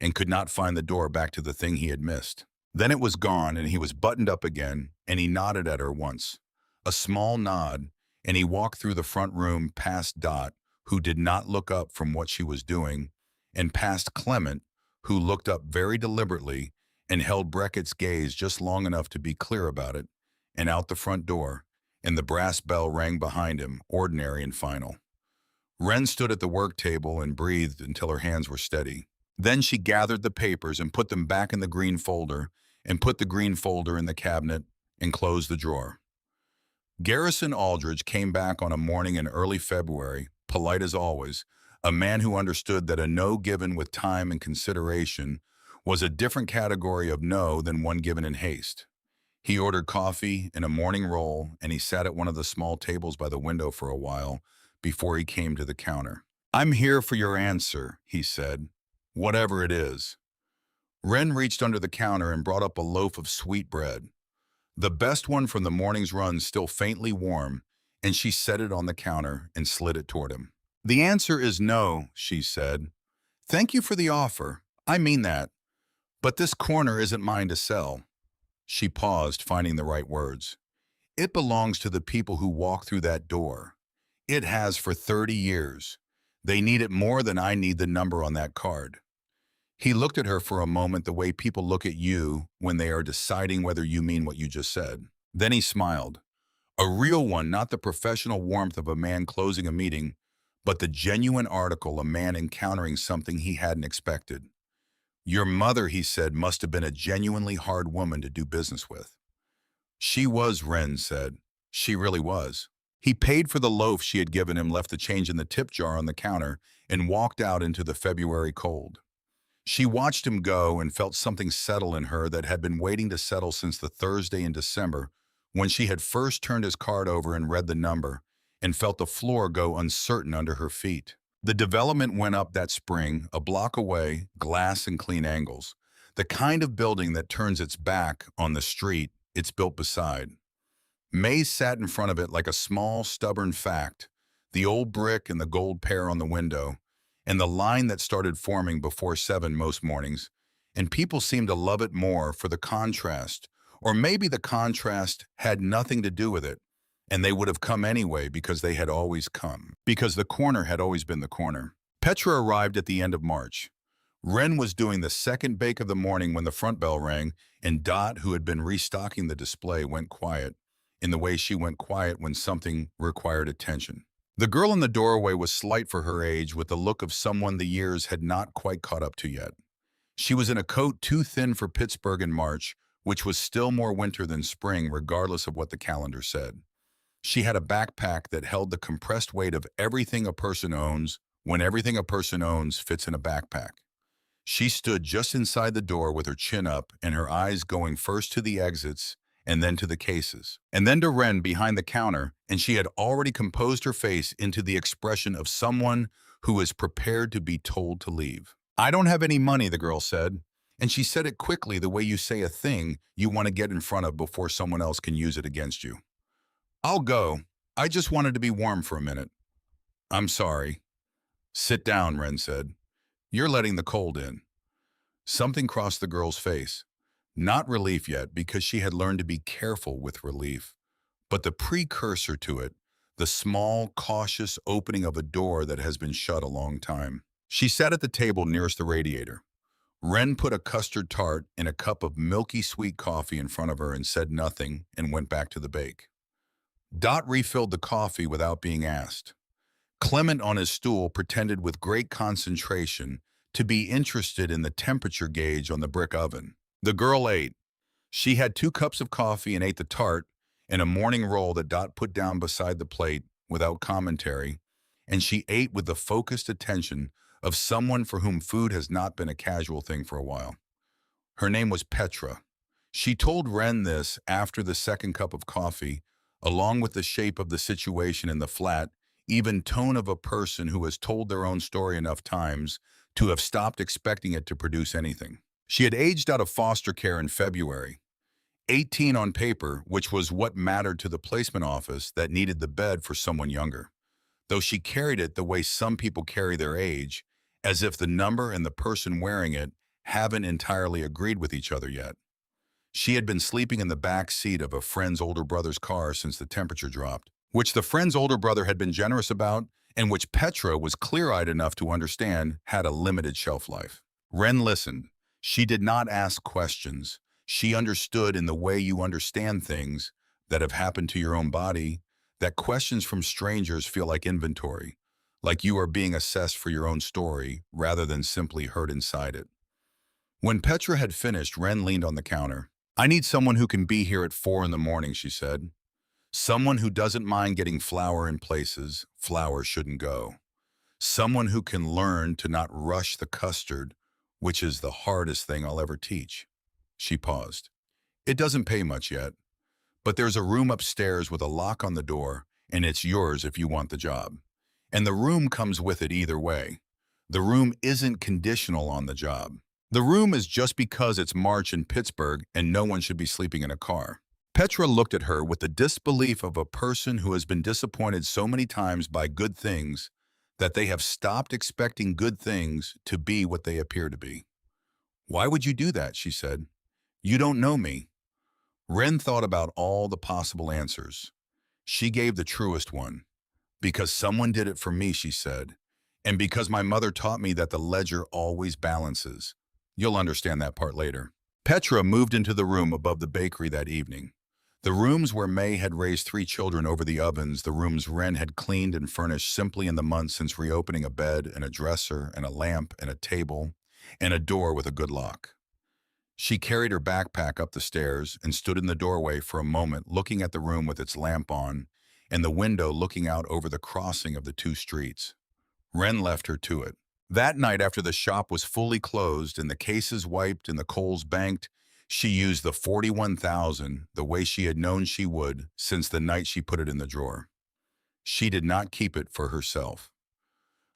and could not find the door back to the thing he had missed. Then it was gone, and he was buttoned up again, and he nodded at her once. A small nod, and he walked through the front room past Dot, who did not look up from what she was doing, and past Clement, who looked up very deliberately and held Beckett's gaze just long enough to be clear about it, and out the front door, and the brass bell rang behind him, ordinary and final. Wren stood at the work table and breathed until her hands were steady. Then she gathered the papers and put them back in the green folder, and put the green folder in the cabinet, and closed the drawer. Garrison Aldridge came back on a morning in early February, polite as always, a man who understood that a no given with time and consideration was a different category of no than one given in haste. He ordered coffee and a morning roll, and he sat at one of the small tables by the window for a while before he came to the counter. "I'm here for your answer," he said, "whatever it is." Wren reached under the counter and brought up a loaf of sweet bread, the best one from the morning's run, still faintly warm, and she set it on the counter and slid it toward him. "The answer is no," she said. "Thank you for the offer. I mean that. But this corner isn't mine to sell." She paused, finding the right words. "It belongs to the people who walk through that door. It has for 30 years. They need it more than I need the number on that card." He looked at her for a moment the way people look at you when they are deciding whether you mean what you just said. Then he smiled. A real one, not the professional warmth of a man closing a meeting, but the genuine article, a man encountering something he hadn't expected. "Your mother," he said, "must have been a genuinely hard woman to do business with." "She was," Wren said. "She really was." He paid for the loaf she had given him, left the change in the tip jar on the counter, and walked out into the February cold. She watched him go and felt something settle in her that had been waiting to settle since the Thursday in December when she had first turned his card over and read the number and felt the floor go uncertain under her feet. The development went up that spring, a block away, glass and clean angles, the kind of building that turns its back on the street it's built beside. May sat in front of it like a small, stubborn fact, the old brick and the gold pair on the window, and the line that started forming before 7 most mornings, and people seemed to love it more for the contrast, or maybe the contrast had nothing to do with it, and they would have come anyway because they had always come, because the corner had always been the corner. Petra arrived at the end of March. Wren was doing the second bake of the morning when the front bell rang, and Dot, who had been restocking the display, went quiet, in the way she went quiet when something required attention. The girl in the doorway was slight for her age, with the look of someone the years had not quite caught up to yet. She was in a coat too thin for Pittsburgh in March, which was still more winter than spring, regardless of what the calendar said. She had a backpack that held the compressed weight of everything a person owns when everything a person owns fits in a backpack. She stood just inside the door with her chin up and her eyes going first to the exits and then to the cases, and then to Wren behind the counter, and she had already composed her face into the expression of someone who is prepared to be told to leave. "I don't have any money," the girl said, and she said it quickly, the way you say a thing you want to get in front of before someone else can use it against you. "I'll go. I just wanted to be warm for a minute." "I'm sorry." "Sit down," Wren said. "You're letting the cold in." Something crossed the girl's face. Not relief yet, because she had learned to be careful with relief, but the precursor to it, the small, cautious opening of a door that has been shut a long time. She sat at the table nearest the radiator. Wren put a custard tart and a cup of milky sweet coffee in front of her and said nothing and went back to the bake. Dot refilled the coffee without being asked. Clement on his stool pretended with great concentration to be interested in the temperature gauge on the brick oven. The girl ate. She had 2 cups of coffee and ate the tart and a morning roll that Dot put down beside the plate without commentary, and she ate with the focused attention of someone for whom food has not been a casual thing for a while. Her name was Petra. She told Wren this after the second cup of coffee, along with the shape of the situation in the flat, even tone of a person who has told their own story enough times to have stopped expecting it to produce anything. She had aged out of foster care in February. 18 on paper, which was what mattered to the placement office that needed the bed for someone younger, though she carried it the way some people carry their age, as if the number and the person wearing it haven't entirely agreed with each other yet. She had been sleeping in the back seat of a friend's older brother's car since the temperature dropped, which the friend's older brother had been generous about and which Petra was clear-eyed enough to understand had a limited shelf life. Wren listened. She did not ask questions. She understood in the way you understand things that have happened to your own body, that questions from strangers feel like inventory, like you are being assessed for your own story rather than simply heard inside it. When Petra had finished, Wren leaned on the counter. I need someone who can be here at 4 in the morning, she said. Someone who doesn't mind getting flour in places flour shouldn't go. Someone who can learn to not rush the custard, which is the hardest thing I'll ever teach. She paused. It doesn't pay much yet, but there's a room upstairs with a lock on the door, and it's yours if you want the job. And the room comes with it either way. The room isn't conditional on the job. The room is just because it's March in Pittsburgh and no one should be sleeping in a car. Petra looked at her with the disbelief of a person who has been disappointed so many times by good things that they have stopped expecting good things to be what they appear to be. Why would you do that? She said. You don't know me. Wren thought about all the possible answers. She gave the truest one. Because someone did it for me, she said, and because my mother taught me that the ledger always balances. You'll understand that part later. Petra moved into the room above the bakery that evening. The rooms where May had raised 3 children over the ovens, the rooms Wren had cleaned and furnished simply in the months since reopening a bed and a dresser and a lamp and a table and a door with a good lock. She carried her backpack up the stairs and stood in the doorway for a moment looking at the room with its lamp on and the window looking out over the crossing of the 2 streets. Wren left her to it. That night, after the shop was fully closed and the cases wiped and the coals banked, she used the $41,000 the way she had known she would since the night she put it in the drawer. She did not keep it for herself.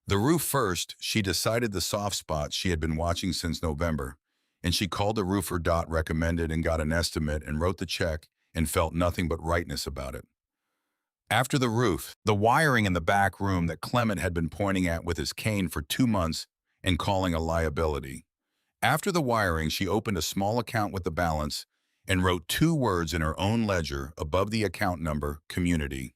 The roof first, she decided the soft spots she had been watching since November, and she called the roofer Dot recommended and got an estimate and wrote the check and felt nothing but rightness about it. After the roof, the wiring in the back room that Clement had been pointing at with his cane for 2 months and calling a liability. After the wiring, she opened a small account with the balance and wrote 2 words in her own ledger above the account number, community,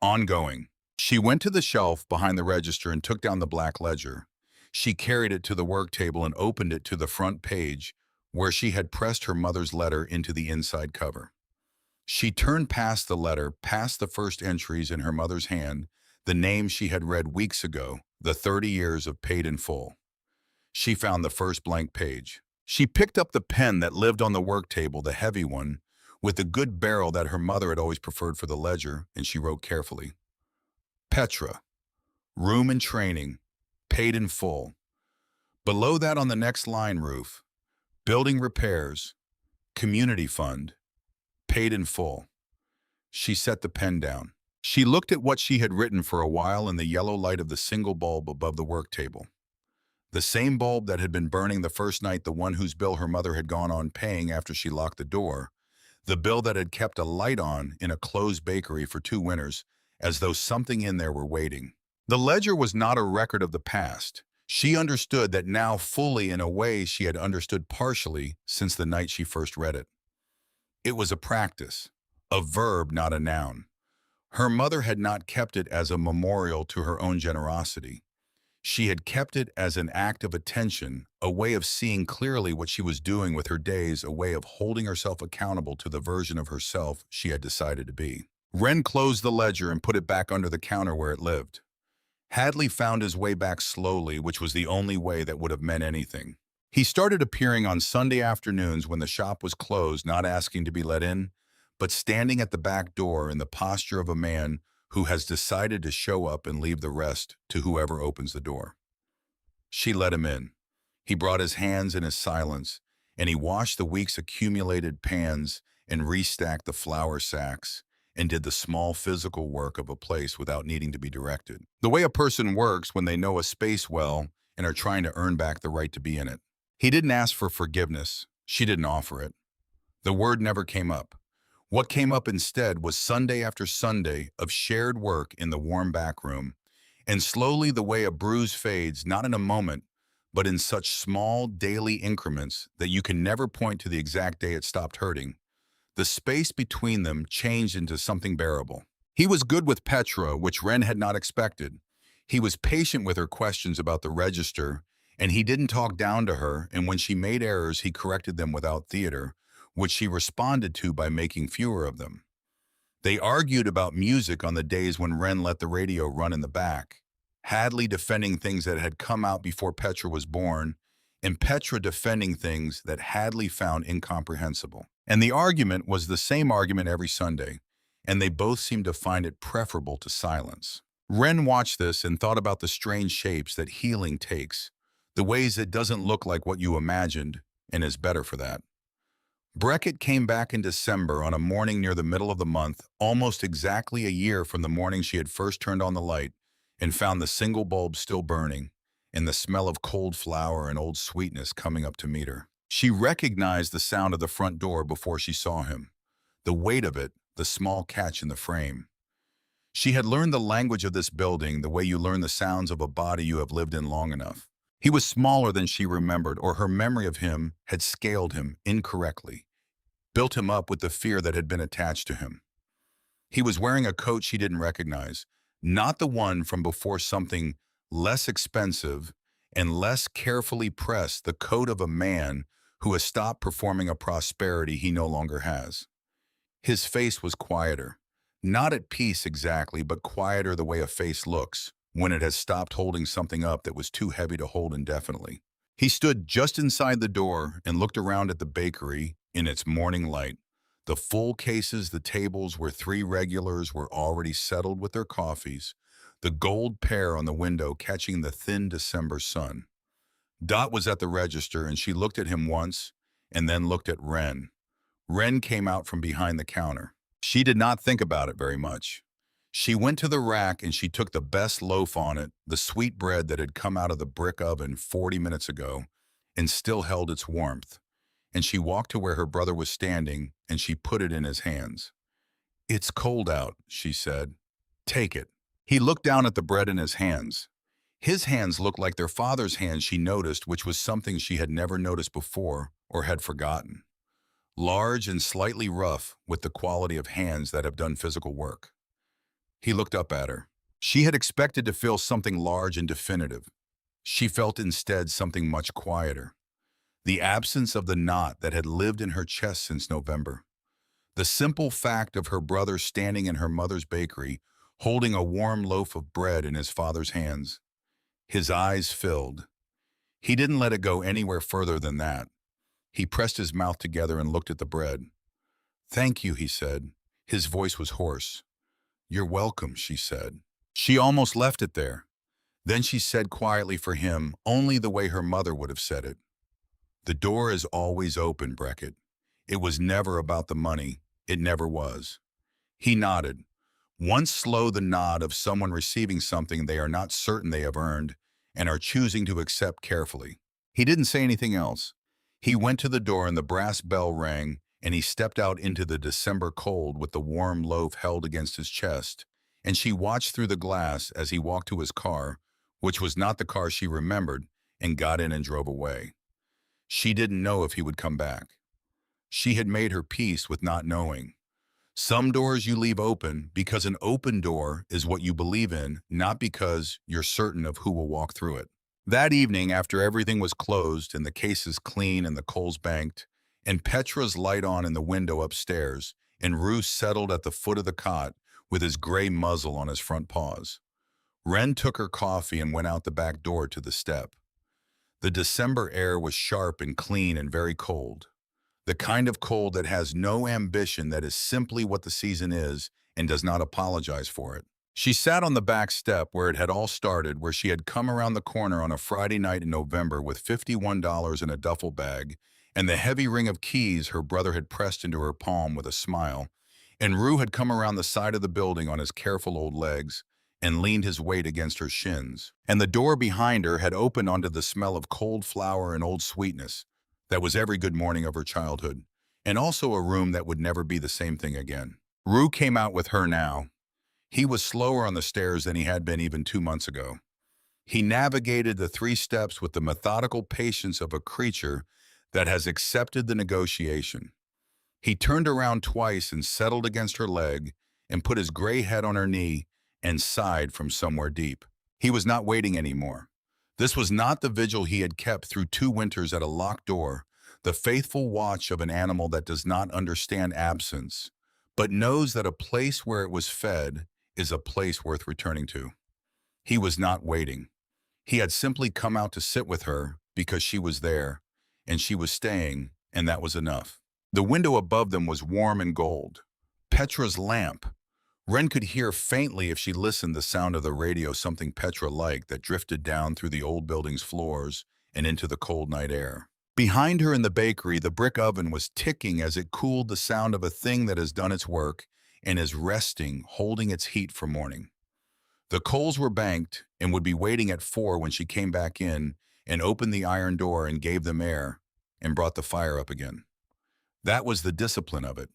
ongoing. She went to the shelf behind the register and took down the black ledger. She carried it to the work table and opened it to the front page where she had pressed her mother's letter into the inside cover. She turned past the letter, past the first entries in her mother's hand, the name she had read weeks ago, the 30 years of paid in full. She found the first blank page. She picked up the pen that lived on the work table, the heavy one, with the good barrel that her mother had always preferred for the ledger, and she wrote carefully. Petra, room and training, paid in full. Below that on the next line, roof, building repairs, community fund, paid in full. She set the pen down. She looked at what she had written for a while in the yellow light of the single bulb above the work table. The same bulb that had been burning the first night, the one whose bill her mother had gone on paying after she locked the door, the bill that had kept a light on in a closed bakery for 2 winters, as though something in there were waiting. The ledger was not a record of the past. She understood that now fully in a way she had understood partially since the night she first read it. It was a practice, a verb, not a noun. Her mother had not kept it as a memorial to her own generosity. She had kept it as an act of attention, a way of seeing clearly what she was doing with her days, a way of holding herself accountable to the version of herself she had decided to be. Wren closed the ledger and put it back under the counter where it lived. Hadley found his way back slowly, which was the only way that would have meant anything. He started appearing on Sunday afternoons when the shop was closed, not asking to be let in, but standing at the back door in the posture of a man who has decided to show up and leave the rest to whoever opens the door. She let him in. He brought his hands in his silence, and he washed the week's accumulated pans and restacked the flour sacks and did the small physical work of a place without needing to be directed. The way a person works when they know a space well and are trying to earn back the right to be in it. He didn't ask for forgiveness. She didn't offer it. The word never came up. What came up instead was Sunday after Sunday of shared work in the warm back room, and slowly the way a bruise fades, not in a moment, but in such small daily increments that you can never point to the exact day it stopped hurting, the space between them changed into something bearable. He was good with Petra, which Wren had not expected. He was patient with her questions about the register, and he didn't talk down to her, and when she made errors, he corrected them without theater, which she responded to by making fewer of them. They argued about music on the days when Wren let the radio run in the back, Hadley defending things that had come out before Petra was born, and Petra defending things that Hadley found incomprehensible. And the argument was the same argument every Sunday, and they both seemed to find it preferable to silence. Wren watched this and thought about the strange shapes that healing takes, the ways it doesn't look like what you imagined and is better for that. Beckett came back in December on a morning near the middle of the month, almost exactly a year from the morning she had first turned on the light, and found the single bulb still burning, and the smell of cold flour and old sweetness coming up to meet her. She recognized the sound of the front door before she saw him, the weight of it, the small catch in the frame. She had learned the language of this building the way you learn the sounds of a body you have lived in long enough. He was smaller than she remembered, or her memory of him had scaled him incorrectly, built him up with the fear that had been attached to him. He was wearing a coat she didn't recognize, not the one from before something less expensive and less carefully pressed, the coat of a man who has stopped performing a prosperity he no longer has. His face was quieter, not at peace exactly, but quieter the way a face looks when it has stopped holding something up that was too heavy to hold indefinitely. He stood just inside the door and looked around at the bakery in its morning light. The full cases, the tables where three regulars were already settled with their coffees, the gold pear on the window catching the thin December sun. Dot was at the register, and she looked at him once and then looked at Wren. Wren came out from behind the counter. She did not think about it very much. She went to the rack and she took the best loaf on it, the sweet bread that had come out of the brick oven 40 minutes ago and still held its warmth. And she walked to where her brother was standing and she put it in his hands. "It's cold out," she said. "Take it." He looked down at the bread in his hands. His hands looked like their father's hands, she noticed, which was something she had never noticed before or had forgotten. Large and slightly rough, with the quality of hands that have done physical work. He looked up at her. She had expected to feel something large and definitive. She felt instead something much quieter. The absence of the knot that had lived in her chest since November. The simple fact of her brother standing in her mother's bakery, holding a warm loaf of bread in his father's hands. His eyes filled. He didn't let it go anywhere further than that. He pressed his mouth together and looked at the bread. "Thank you," he said. His voice was hoarse. "You're welcome," she said. She almost left it there. Then she said quietly for him, only the way her mother would have said it. "The door is always open, Beckett. It was never about the money. It never was." He nodded. Once slow the nod of someone receiving something they are not certain they have earned and are choosing to accept carefully. He didn't say anything else. He went to the door and the brass bell rang, and he stepped out into the December cold with the warm loaf held against his chest, and she watched through the glass as he walked to his car, which was not the car she remembered, and got in and drove away. She didn't know if he would come back. She had made her peace with not knowing. Some doors you leave open because an open door is what you believe in, not because you're certain of who will walk through it. That evening, after everything was closed and the cases clean and the coals banked, and Petra's light on in the window upstairs, and Roos settled at the foot of the cot with his gray muzzle on his front paws, Wren took her coffee and went out the back door to the step. The December air was sharp and clean and very cold. The kind of cold that has no ambition, that is simply what the season is and does not apologize for it. She sat on the back step where it had all started, where she had come around the corner on a Friday night in November with $51 in a duffel bag and the heavy ring of keys her brother had pressed into her palm with a smile, and Rue had come around the side of the building on his careful old legs and leaned his weight against her shins. And the door behind her had opened onto the smell of cold flour and old sweetness that was every good morning of her childhood, and also a room that would never be the same thing again. Rue came out with her now. He was slower on the stairs than he had been even 2 months ago. He navigated the 3 steps with the methodical patience of a creature that has accepted the negotiation. He turned around twice and settled against her leg and put his gray head on her knee and sighed from somewhere deep. He was not waiting anymore. This was not the vigil he had kept through 2 winters at a locked door, the faithful watch of an animal that does not understand absence, but knows that a place where it was fed is a place worth returning to. He was not waiting. He had simply come out to sit with her because she was there, and she was staying, and that was enough. The window above them was warm and gold. Petra's lamp. Wren could hear faintly, if she listened, the sound of the radio, something Petra liked, that drifted down through the old building's floors and into the cold night air. Behind her in the bakery, the brick oven was ticking as it cooled, the sound of a thing that has done its work and is resting, holding its heat for morning. The coals were banked and would be waiting at 4 when she came back in and opened the iron door and gave them air and brought the fire up again. That was the discipline of it.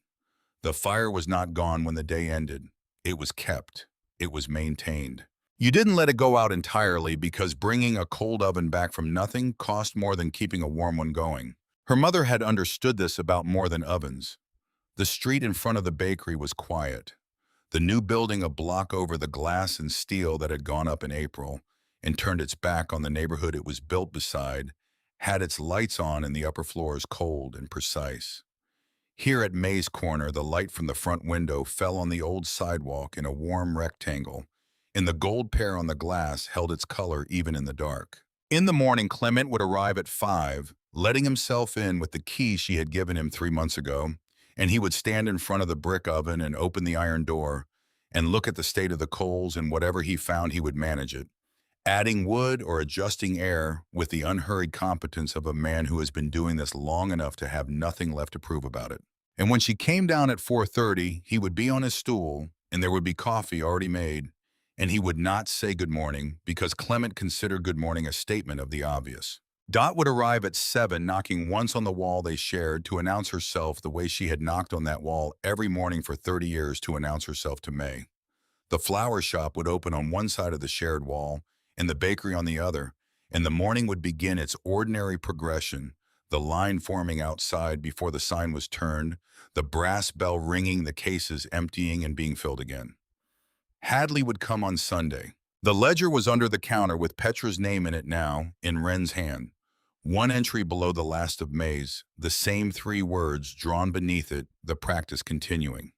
The fire was not gone when the day ended. It was kept. It was maintained. You didn't let it go out entirely, because bringing a cold oven back from nothing cost more than keeping a warm one going. Her mother had understood this about more than ovens. The street in front of the bakery was quiet. The new building, a block over, the glass and steel that had gone up in April and turned its back on the neighborhood it was built beside, had its lights on and the upper floors cold and precise. Here at May's corner, the light from the front window fell on the old sidewalk in a warm rectangle, and the gold pair on the glass held its color even in the dark. In the morning, Clement would arrive at 5, letting himself in with the key she had given him 3 months ago, and he would stand in front of the brick oven and open the iron door and look at the state of the coals, and whatever he found he would manage it, adding wood or adjusting air with the unhurried competence of a man who has been doing this long enough to have nothing left to prove about it. And when she came down at 4:30, he would be on his stool, and there would be coffee already made, and he would not say good morning, because Clement considered good morning a statement of the obvious. Dot would arrive at 7, knocking once on the wall they shared to announce herself, the way she had knocked on that wall every morning for 30 years to announce herself to May. The flower shop would open on one side of the shared wall and the bakery on the other, and the morning would begin its ordinary progression, the line forming outside before the sign was turned, the brass bell ringing, the cases emptying and being filled again. Hadley would come on Sunday. The ledger was under the counter with Petra's name in it now, in Wren's hand. One entry below the last of May's, the same 3 words drawn beneath it, the practice continuing.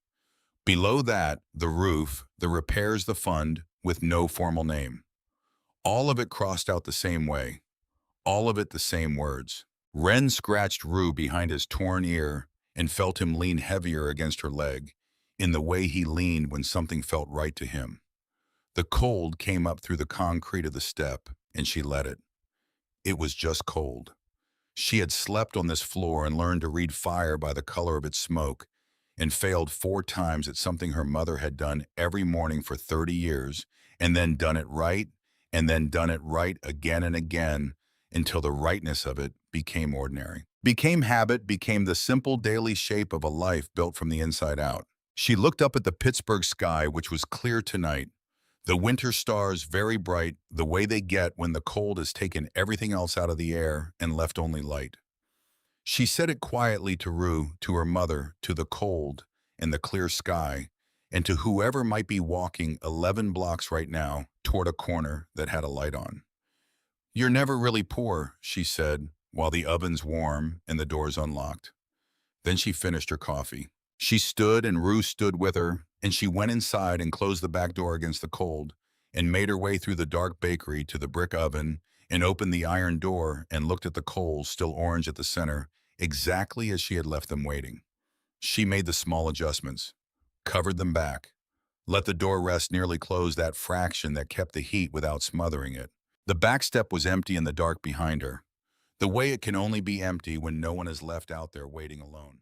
Below that, the roof, the repairs, the fund, with no formal name. All of it crossed out the same way. All of it the same words. Wren scratched Rue behind his torn ear and felt him lean heavier against her leg, in the way he leaned when something felt right to him. The cold came up through the concrete of the step, and she let it. It was just cold. She had slept on this floor and learned to read fire by the color of its smoke, and failed 4 times at something her mother had done every morning for 30 years, and then done it right, and then done it right again and again, until the rightness of it became ordinary. Became habit, became the simple daily shape of a life built from the inside out. She looked up at the Pittsburgh sky, which was clear tonight, the winter stars very bright, the way they get when the cold has taken everything else out of the air and left only light. She said it quietly to Rue, to her mother, to the cold and the clear sky, and to whoever might be walking 11 blocks right now toward a corner that had a light on. "You're never really poor," she said, while the oven's warm and the doors unlocked. Then she finished her coffee. She stood, and Rue stood with her, and she went inside and closed the back door against the cold, and made her way through the dark bakery to the brick oven, and opened the iron door and looked at the coals, still orange at the center, exactly as she had left them waiting. She made the small adjustments, covered them back, let the door rest nearly closed, that fraction that kept the heat without smothering it. The back step was empty in the dark behind her, the way it can only be empty when no one is left out there waiting alone.